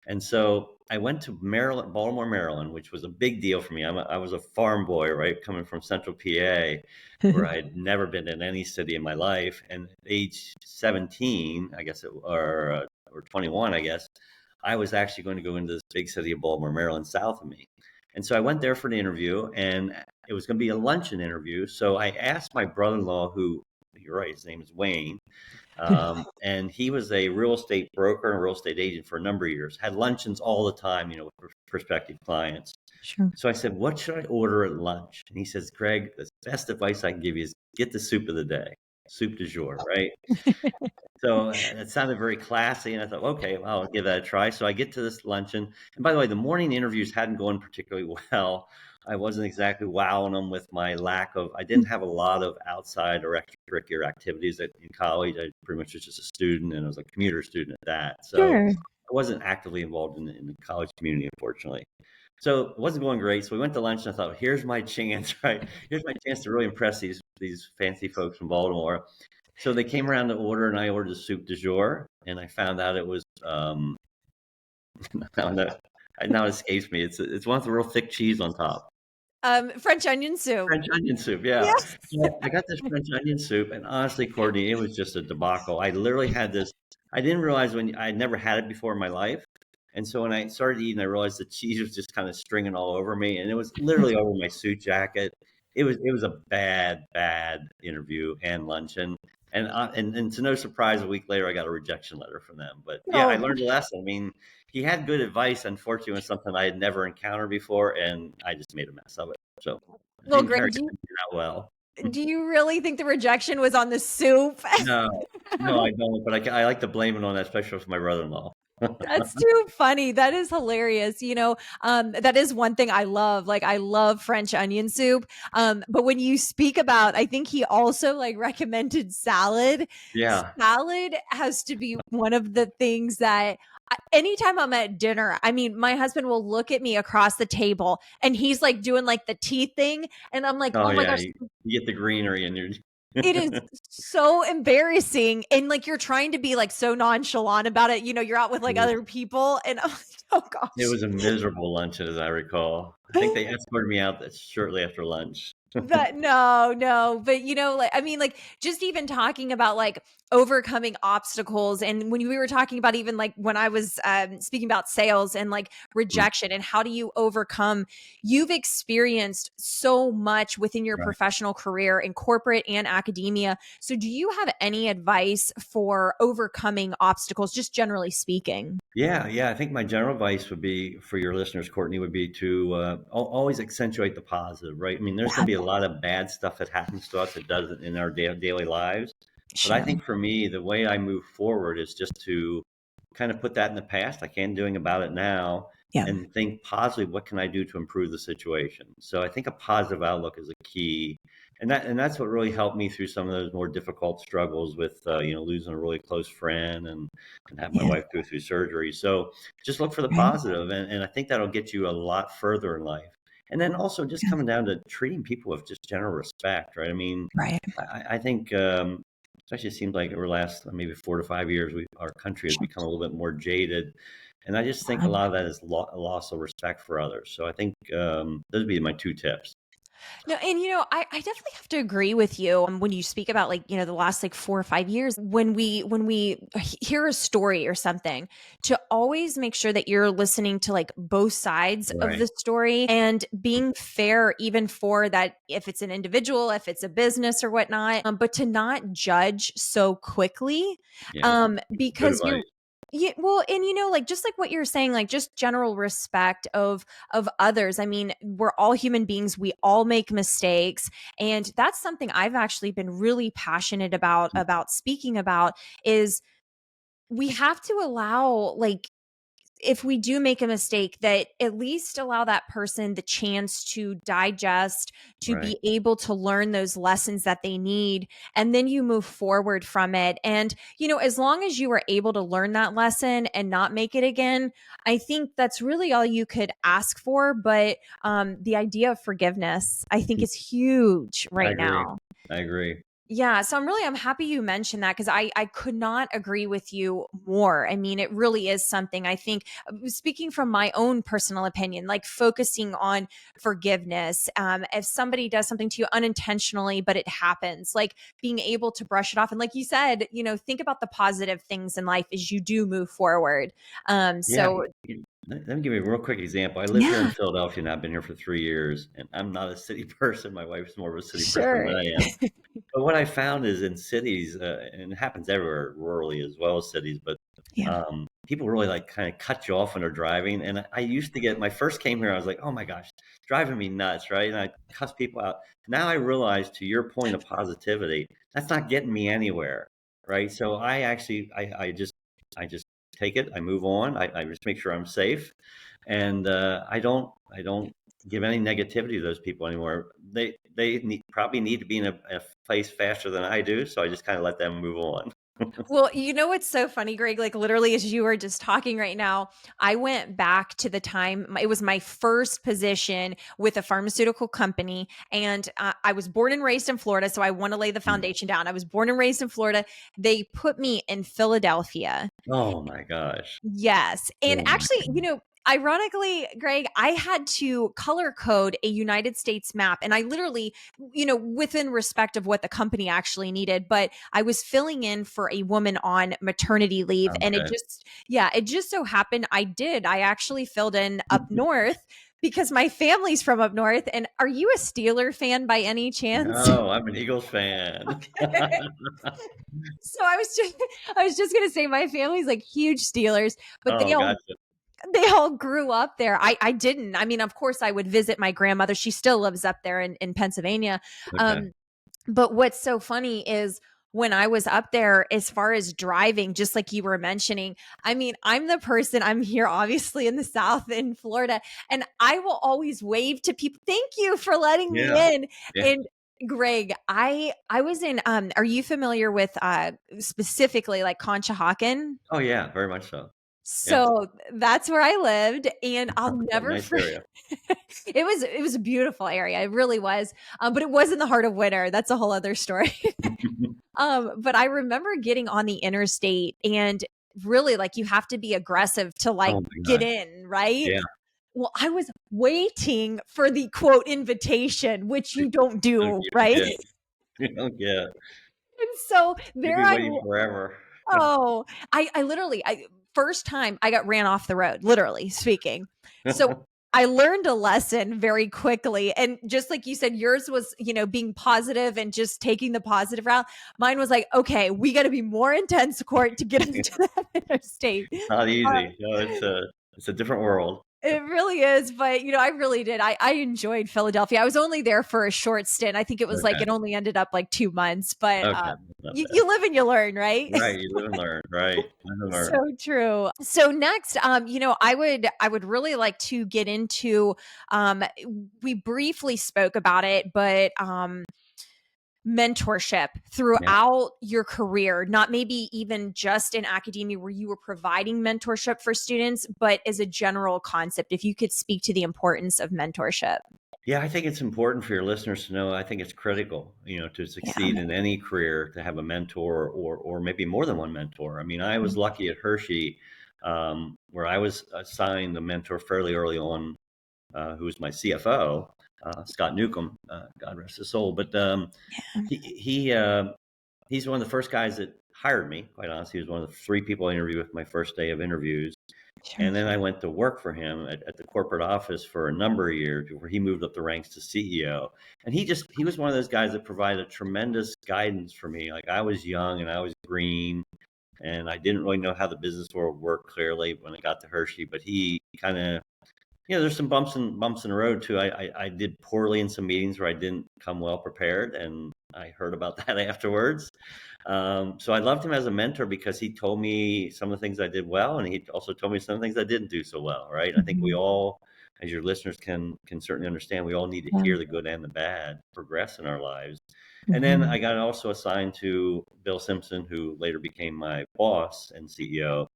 And so I went to Maryland, Baltimore, Maryland, which was a big deal for me. I was a farm boy, right, coming from Central PA, where I had never been in any city in my life. And at age 17, I guess, or 21, I guess, I was actually going to go into this big city of Baltimore, Maryland, south of me. And so I went there for an interview, and it was going to be a luncheon interview. So I asked my brother-in-law, who, you're right, his name is Wayne, and he was a real estate broker and real estate agent for a number of years, had luncheons all the time, with prospective clients. Sure. So I said, what should I order at lunch? And he says, Greg, the best advice I can give you is get the soup of the day, soup du jour, right? So it sounded very classy, and I thought, okay, well, I'll give that a try. So I get to this luncheon, and by the way, the morning interviews hadn't gone particularly well. I wasn't exactly wowing them with my lack of. I didn't have a lot of outside or extracurricular activities in college. I pretty much was just a student, and I was a commuter student at that. So Sure. I wasn't actively involved in the college community, unfortunately. So it wasn't going great. So we went to lunch, and I thought, here's my chance, right? Here's my chance to really impress these fancy folks from Baltimore. So they came around to order, and I ordered the soup du jour, and I found out it was now it escapes me. It's one with the real thick cheese on top. French onion soup. French onion soup, yeah. Yes. So I got this French onion soup, and honestly, Courtney, it was just a debacle. I literally had this. I didn't realize when I'd never had it before in my life, and so when I started eating, I realized the cheese was just kind of stringing all over me, and it was literally over my suit jacket. It was a bad interview and luncheon, and to no surprise, a week later, I got a rejection letter from them. But yeah, I Oh, learned a lesson. I mean, he had good advice. Unfortunately, it was something I had never encountered before, and I just made a mess of it. So I well, think Greg, Harry didn't do that well. do you really think the rejection was on the soup? No, no, I don't. But I like to blame it on that, especially for my brother-in-law. That's too funny. That is hilarious. That is one thing I love. Like I love French onion soup. But when you speak about, I think he also like recommended salad. Yeah. Salad has to be one of the things that anytime I'm at dinner, I mean, my husband will look at me across the table and he's like doing like the teeth thing. And I'm like, Oh oh my yeah. gosh, You get the greenery in your. it is so embarrassing. And like you're trying to be like so nonchalant about it. You're out with like other people. And I'm like, oh It gosh. was a miserable luncheon, as I recall. I think they escorted me out shortly after lunch. That no, but like I mean, like just even talking about like overcoming obstacles, and when we were talking about even like when I was speaking about sales and like Mm, rejection and how do you overcome, you've experienced so much within your right. professional career in corporate and academia. So, do you have any advice for overcoming obstacles, just generally speaking? Yeah, yeah. I think my general advice would be for your listeners, Courtney, would be to always accentuate the positive, right? I mean, there's going Yeah, to be a lot of bad stuff that happens to us that doesn't in our daily lives. But I sure. think for me, the way I move forward is just to kind of put that in the past. I can't doing about it now, Yeah, and think positively. What can I do to improve the situation? So I think a positive outlook is a key, and that's what really helped me through some of those more difficult struggles with losing a really close friend and have my yeah, wife go through surgery. So just look for the right, positive, and I think that'll get you a lot further in life. And then also just yeah, coming down to treating people with just general respect, right? I mean, right. I think, especially it seems like over the last maybe 4 to 5 years, our country has Sure. become a little bit more jaded. And I just think a lot of that is a loss of respect for others. So I think those would be my two tips. No, and I definitely have to agree with you when you speak about like, the last like 4 or 5 years, when we hear a story or something, to always make sure that you're listening to like both sides of Right. the story and being fair, even for that, if it's an individual, if it's a business or whatnot, but to not judge so quickly, Yeah. Good because advice. yeah, well, and like just like what you're saying, like just general respect of others. I mean, we're all human beings. We all make mistakes. And that's something I've actually been really passionate about speaking about is we have to allow like if we do make a mistake, that at least allow that person the chance to digest, to Right. be able to learn those lessons that they need, and then you move forward from it. And as long as you are able to learn that lesson and not make it again, I think that's really all you could ask for. But the idea of forgiveness, I think, is huge I right agree. now. I agree. Yeah, so I'm happy you mentioned that because I could not agree with you more. I mean, it really is something I think, speaking from my own personal opinion, like focusing on forgiveness. If somebody does something to you unintentionally, but it happens, like being able to brush it off. And like you said, think about the positive things in life as you do move forward. Yeah. So Let me give you a real quick example. I live here in yeah, Philadelphia and I've been here for 3 years, and I'm not a city person. My wife's more of a city person sure. than I am. But what I found is in cities, and it happens everywhere, rurally as well as cities, but Yeah. people really like kind of cut you off when they're driving. And I used to get, when I first came here, I was like, oh my gosh, it's driving me nuts, right? And I cuss people out. Now I realize, to your point of positivity, that's not getting me anywhere, right? So I actually, I just take it, I move on, I just make sure I'm safe, and I don't give any negativity to those people anymore. Probably need to be in a place faster than I do, so I just kind of let them move on. Well, you know what's so funny, Greg? Like literally, as you were just talking right now, I went back to the time it was my first position with a pharmaceutical company, and I was born and raised in Florida, so I want to lay the Mm. foundation down. I was born and raised in Florida. They put me in Philadelphia. Oh my gosh. Yes. And Oh my actually, goodness. ironically, Greg, I had to color code a United States map. And I literally, within respect of what the company actually needed, but I was filling in for a woman on maternity leave. And Okay. it just so happened I actually filled in up north because my family's from up north. And are you a Steeler fan by any chance? No, I'm an Eagles fan. So I was just gonna say my family's like huge Steelers, but Oh, gotcha. they all grew up there. I didn't. I mean, of course I would visit my grandmother. She still lives up there in Pennsylvania. Okay. Um, but what's so funny is when I was up there, as far as driving, just like you were mentioning, I mean, I'm here obviously in the South in Florida, and I will always wave to people. Thank you for letting me Yeah. in. Yeah. And Greg, I was in are you familiar with specifically like Conshohocken? Oh, yeah, very much so. Yes. So that's where I lived, and I'll Okay, never nice forget. area. It was a beautiful area. It really was. But it was in the heart of winter. That's a whole other story. But I remember getting on the interstate and really like you have to be aggressive to like Oh my get gosh. in, right? Yeah. Well, I was waiting for the quote invitation, which you don't You do, don't right? get. You don't get. And so You'd there be I waiting forever. Oh, I literally first time I got ran off the road, literally speaking. So I learned a lesson very quickly. And just like you said, yours was, being positive and just taking the positive route. Mine was like, okay, we got to be more intense, court, to get into that interstate. Not Uh, easy. No, it's a different world. it really is, but I really did. I enjoyed Philadelphia. I was only there for a short stint. I think it was like Okay. it only ended up like 2 months, but Okay. Not bad. you live and you learn, right? Right, you live and learn. Right. Live and So learn. true. So next, I would really like to get into we briefly spoke about it, but mentorship Yeah. throughout your career, not maybe even just in academia where you were providing mentorship for students, but as a general concept, if you could speak to the importance of mentorship. Yeah, I think it's important for your listeners to know. I think it's critical, to Yeah. succeed in any career, to have a mentor or maybe more than one mentor. I mean, I was lucky at Hershey, where I was assigned a mentor fairly early on, who was my CFO. Scott Newcomb, God rest his soul. But Yeah. he he uh, he's one of the first guys that hired me. Quite honestly, he was one of the 3 people I interviewed with my first day of interviews. Sure. And then I went to work for him at the corporate office for a number of years before he moved up the ranks to CEO. And he was one of those guys that provided tremendous guidance for me. Like, I was young and I was green and I didn't really know how the business world worked clearly when I got to Hershey, but he kind of, there's some bumps in the road too. I did poorly in some meetings where I didn't come well prepared, and I heard about that afterwards. So I loved him as a mentor because he told me some of the things I did well, and he also told me some of the things I didn't do so well. Right? I think we Mhm. all, as your listeners can certainly understand, we all need to Yeah. hear the good and the bad progress in our lives. And then Mhm. I got also assigned to Bill Simpson, who later became my boss and CEO.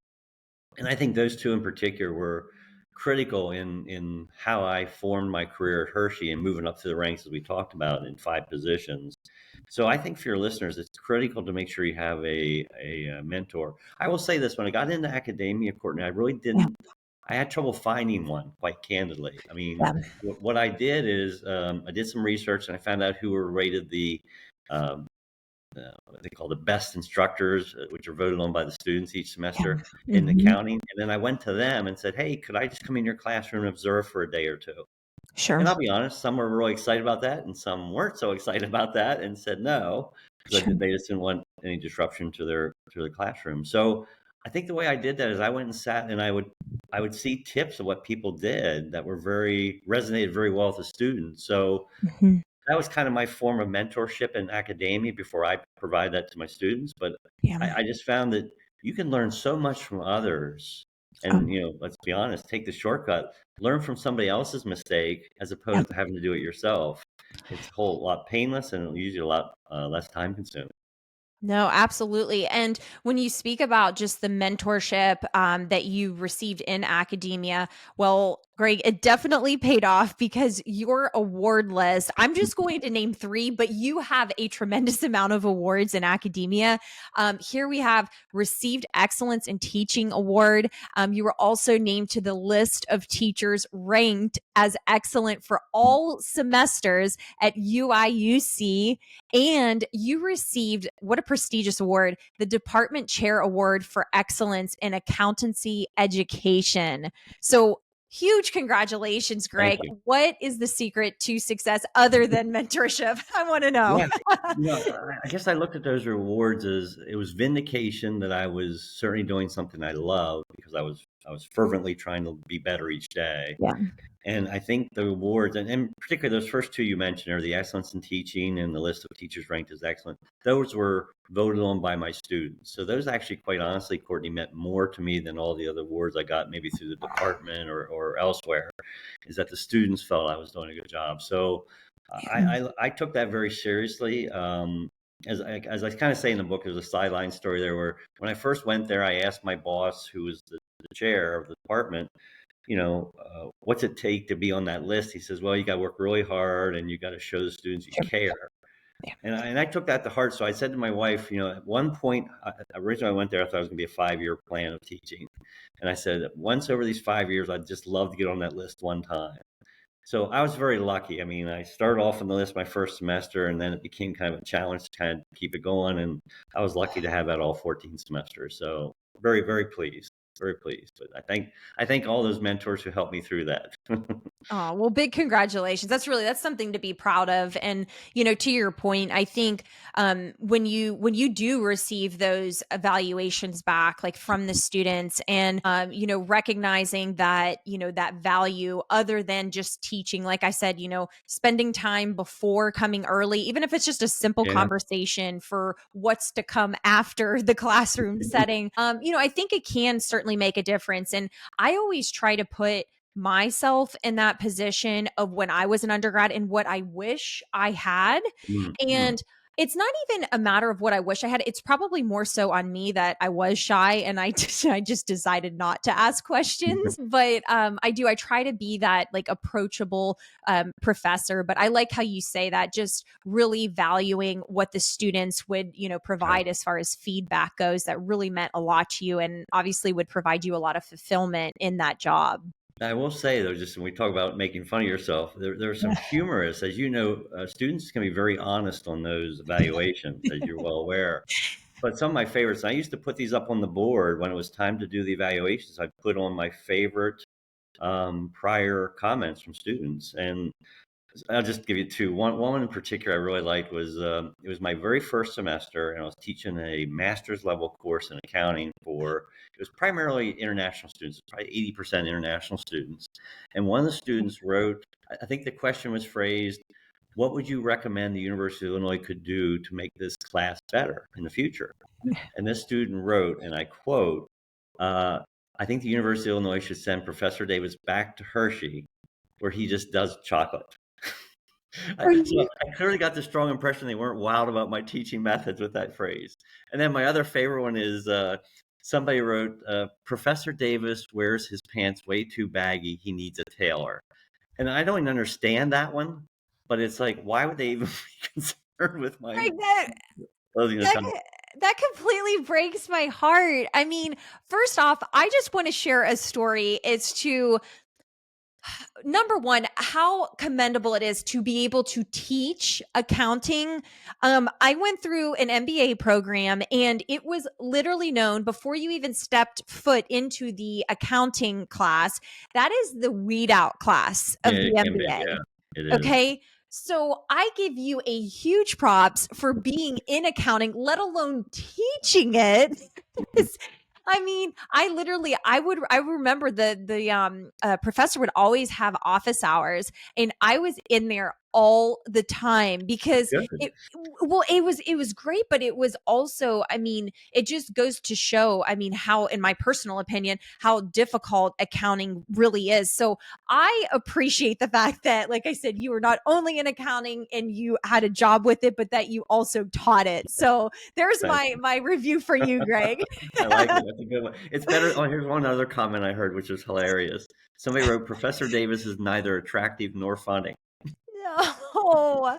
And I think those two in particular were critical in how I formed my career at Hershey and moving up to the ranks, as we talked about, in 5 positions. So I think for your listeners, it's critical to make sure you have a mentor. I will say this: when I got into academia, Courtney, I really Yeah. didn't. I had trouble finding one, quite candidly. I mean, Yeah. what I did is I did some research and I found out who were rated um, what they call the best instructors, which are voted on by the students each Yeah. semester in Mhm. accounting. And then I went to them and said, "Hey, could I just come in your classroom and observe for a day or two?" Sure. And I'll be honest, some were really excited about that, and some weren't so excited about that and said no, because Sure. they just didn't want any disruption to their classroom. So I think the way I did that is I went and sat and I would see tips of what people did that were very resonated very well with the students. So Mhm. that was kind of my form of mentorship in academia before I provide that to my students. But Yeah. I just found that you can learn so much from others. Oh, And, let's be honest, take the shortcut, learn from somebody else's mistake as yeah. opposed to having to do it yourself. It's a whole lot painless and usually a lot less time consuming. No, absolutely. And when you speak about just the mentorship that you received in academia, well, Greg, it definitely paid off because your award list, I'm just going to name three, but you have a tremendous amount of awards in academia. Here we have received Excellence in Teaching Award. You were also named to the list of teachers ranked as excellent for all semesters at UIUC. And you received what a prestigious award, the Department Chair Award for Excellence in Accountancy Education. So, huge congratulations, Thank Greg. you. What is the secret to success other than mentorship? I want to know. Yeah. I guess I looked at those rewards as it was vindication that I was certainly doing something I love because I was fervently trying to be better each day. Yeah. And I think the awards, and particularly those first two you mentioned, are the Excellence in Teaching and the list of teachers ranked as excellent. Those were voted on by my students. So those actually, quite honestly, Courtney, meant more to me than all the other awards I got maybe through the department or elsewhere, is that the students felt I was doing a good job. So I took that very seriously. As I kind of say in the book, there's a sideline story there where when I first went there, I asked my boss, who was the chair of the department, what's it take to be on that list? He says, well, you got to work really hard and you got to show the students you Sure. care. Yeah. And I took that to heart. So I said to my wife, at one point, originally I went there, I thought it was going to be a 5-year plan of teaching. And I said, once over these 5 years, I'd just love to get on that list one time. So I was very lucky. I mean, I started off on the list my first semester, and then it became kind of a challenge to kind of keep it going. And I was lucky to have that all 14 semesters. So very, very pleased, very pleased. But I thank all those mentors who helped me through that. Oh, well, big congratulations. That's something to be proud of. And, to your point, I think when you do receive those evaluations back, like from the students and recognizing that, that value other than just teaching, like I said, spending time before coming early, even if it's just a simple Yeah. conversation for what's to come after the classroom setting, I think it can certainly make a difference. And I always try to put myself in that position of when I was an undergrad and what I wish I had. Mm-hmm. And it's not even a matter of what I wish I had. It's probably more so on me that I was shy and I just decided not to ask questions. But I try to be that like approachable professor. But I like how you say that, just really valuing what the students would, Right. provide as far as feedback goes. That really meant a lot to you and obviously would provide you a lot of fulfillment in that job. I will say though, just when we talk about making fun of yourself, there are some humorous, as you know, students can be very honest on those evaluations, as you're well aware. But some of my favorites, I used to put these up on the board when it was time to do the evaluations. I put on my favorite prior comments from students, and I'll just give you two. One in particular I really liked was it was my very first semester, and I was teaching a master's level course in accounting for. It was primarily international students, probably 80% international students. And one of the students wrote, I think the question was phrased, "What would you recommend the University of Illinois could do to make this class better in the future?" And this student wrote, and I quote, uh, "I think the University of Illinois should send Professor Davis back to Hershey, where he just does chocolate." Are So you I clearly got the strong impression they weren't wild about my teaching methods with that phrase. And then my other favorite one is somebody wrote, "Professor Davis wears his pants way too baggy. He needs a tailor." And I don't even understand that one, but it's like, why would they even be concerned with my right? That clothing that attire? that completely breaks my heart. I mean, first off, I just want to share a story. It's to number one, how commendable it is to be able to teach accounting. I went through an MBA program, and it was literally known before you even stepped foot into the accounting class. That is the weed out class Yeah, of the it can be. MBA. Yeah, it is. Okay. So I give you a huge props for being in accounting, let alone teaching it. I mean, I remember the professor would always have office hours, and I was in there all the time because Good. it was great, but it was also, I mean, it just goes to show, I mean, how, in my personal opinion, how difficult accounting really is. So I appreciate the fact that, like I said, you were not only in accounting and you had a job with it, but that you also taught it. So there's Thank my review for you, Greg. I like it. That's a good one. It's better. Oh, here's one other comment I heard, which is hilarious. Somebody wrote, "Professor Davis is neither attractive nor funny." No,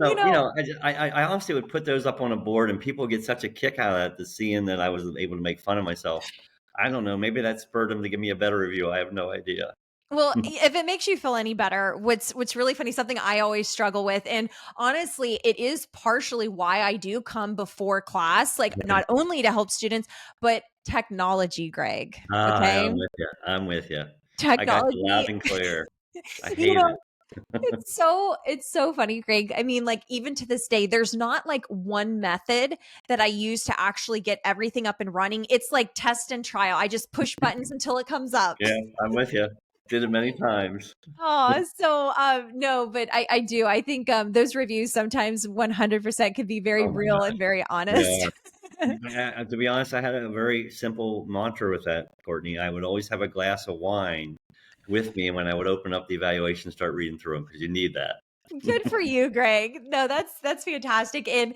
you So, know, I honestly would put those up on a board, and people get such a kick out of that, to seeing that I was able to make fun of myself. I don't know. Maybe that spurred them to give me a better review. I have no idea. well, if it makes you feel any better, what's really funny, something I always struggle with, and honestly, it is partially why I do come before class, like not only to help students, but technology, Greg. Yeah, Okay, I'm with you. I'm with you. I got you technology. loud and clear. I You hate know, it. it's so funny, Greg. I mean, like, even to this day, there's not like one method that I use to actually get everything up and running. It's like test and trial. I just push buttons until it comes up. Yeah, I'm with you. Did it many times. Oh, so no, but I do. I think those reviews sometimes 100% can be very Oh my real gosh. and very honest. Yeah. To be honest, I had a very simple mantra with that, Courtney. I would always have a glass of wine with me when I would open up the evaluation and start reading through them, because you need that. Good for you, Greg. No, that's fantastic. And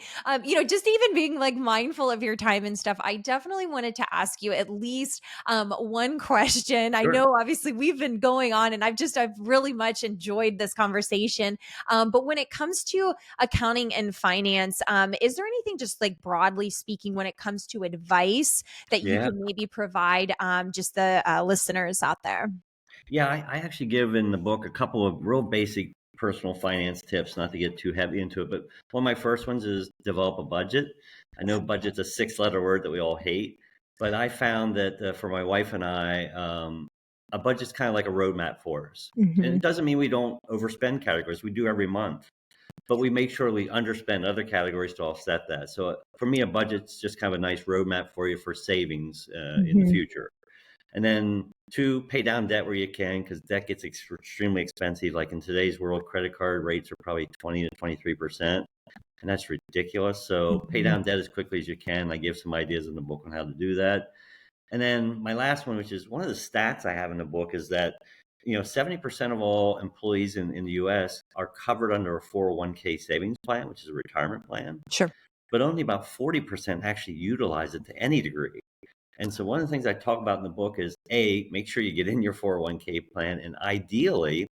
just even being like mindful of your time and stuff, I definitely wanted to ask you at least one question. I Sure. know obviously we've been going on, and I've really much enjoyed this conversation. But when it comes to accounting and finance, is there anything, just like broadly speaking, when it comes to advice that you Yeah. can maybe provide just the listeners out there? Yeah, I actually give in the book a couple of real basic personal finance tips, not to get too heavy into it. But one of my first ones is develop a budget. I know budget's a six-letter word that we all hate, but I found that for my wife and I, a budget's kind of like a roadmap for us. And Hmm. it doesn't mean we don't overspend categories. We do every month, but we make sure we underspend other categories to offset that. So for me, a budget's just kind of a nice roadmap for you for savings in the Hmm. future. And then two, pay down debt where you can, because debt gets extremely expensive. Like in today's world, credit card rates are probably 20 to 23%, and that's ridiculous. So pay Hmm. down debt as quickly as you can. I give some ideas in the book on how to do that. And then my last one, which is one of the stats I have in the book, is that 70% of all employees in the US are covered under a 401k savings plan, which is a retirement plan, Sure. but only about 40% actually utilize it to any degree. And so one of the things I talk about in the book is, A, make sure you get in your 401k plan. And ideally,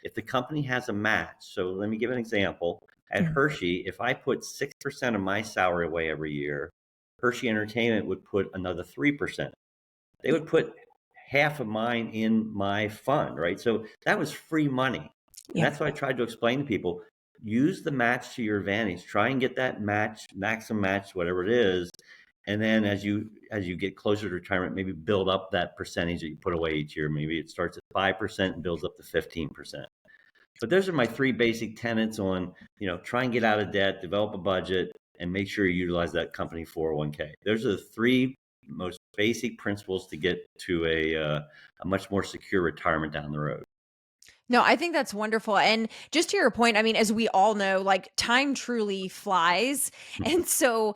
if the company has a match. So let me give an example. At Hershey, if I put 6% of my salary away every year, Hershey Entertainment would put another 3%. They would put half of mine in my fund, right? So that was free money. And Yeah. that's what I tried to explain to people. Use the match to your advantage. Try and get that match, maximum match, whatever it is. And then as you get closer to retirement, maybe build up that percentage that you put away each year. Maybe it starts at 5% and builds up to 15%. But those are my three basic tenets on, try and get out of debt, develop a budget, and make sure you utilize that company 401k. Those are the three most basic principles to get to a much more secure retirement down the road. No, I think that's wonderful. And just to your point, I mean, as we all know, like time truly flies. And so,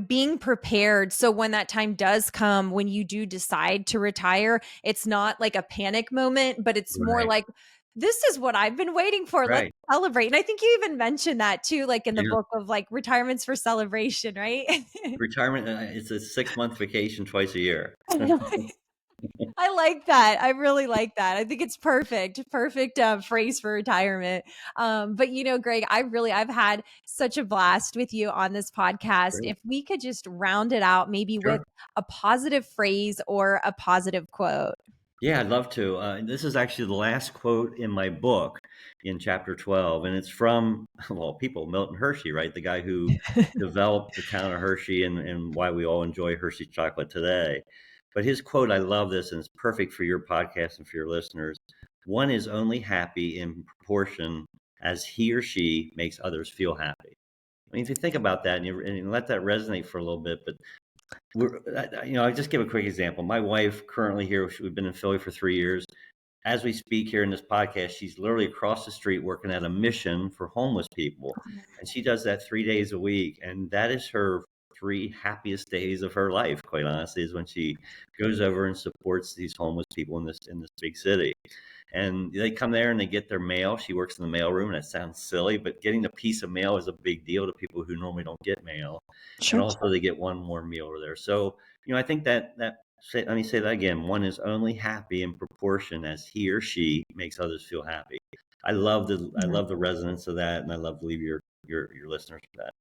being prepared. So when that time does come, when you do decide to retire, it's not like a panic moment, but it's more Right, like, this is what I've been waiting for. Let's right. celebrate. And I think you even mentioned that too, like in the Yeah. book of like retirements for celebration, right? Retirement, it's a 6-month vacation twice a year. I like that. I really like that. I think it's perfect. Perfect phrase for retirement. But Greg, I've had such a blast with you on this podcast. Great. If we could just round it out, maybe with Sure. a positive phrase or a positive quote. Yeah, I'd love to. This is actually the last quote in my book in chapter 12, and it's from, well, people, Milton Hershey, right? The guy who developed the town of Hershey and why we all enjoy Hershey chocolate today. But his quote, I love this, and it's perfect for your podcast and for your listeners. One is only happy in proportion as he or she makes others feel happy. I mean, if you think about that and you let that resonate for a little bit, but I'll just give a quick example. My wife currently here, we've been in Philly for 3 years. As we speak here in this podcast, she's literally across the street working at a mission for homeless people. And she does that 3 days a week. And that is her three happiest days of her life, quite honestly, is when she goes over and supports these homeless people in this big city. And they come there and they get their mail. She works in the mail room, and that sounds silly, but getting a piece of mail is a big deal to people who normally don't get mail. And Sure. also they get one more meal over there. So, I think let me say that again. One is only happy in proportion as he or she makes others feel happy. I love the resonance of that, and I love to leave your listeners with that.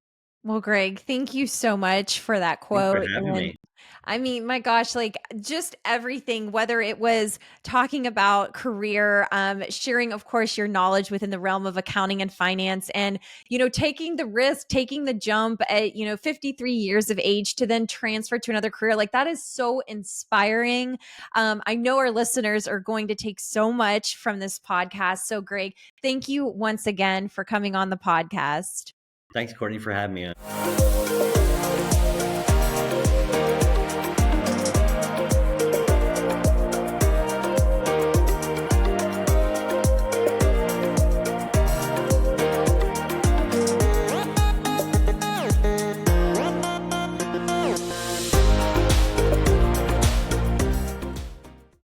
Well, Greg, thank you so much for that Thanks for quote. having And me. I mean, my gosh, like just everything, whether it was talking about career, sharing, of course, your knowledge within the realm of accounting and finance, and, taking the risk, taking the jump at, 53 years of age to then transfer to another career. Like that is so inspiring. I know our listeners are going to take so much from this podcast. So, Greg, thank you once again for coming on the podcast. Thanks, Courtney, for having me on.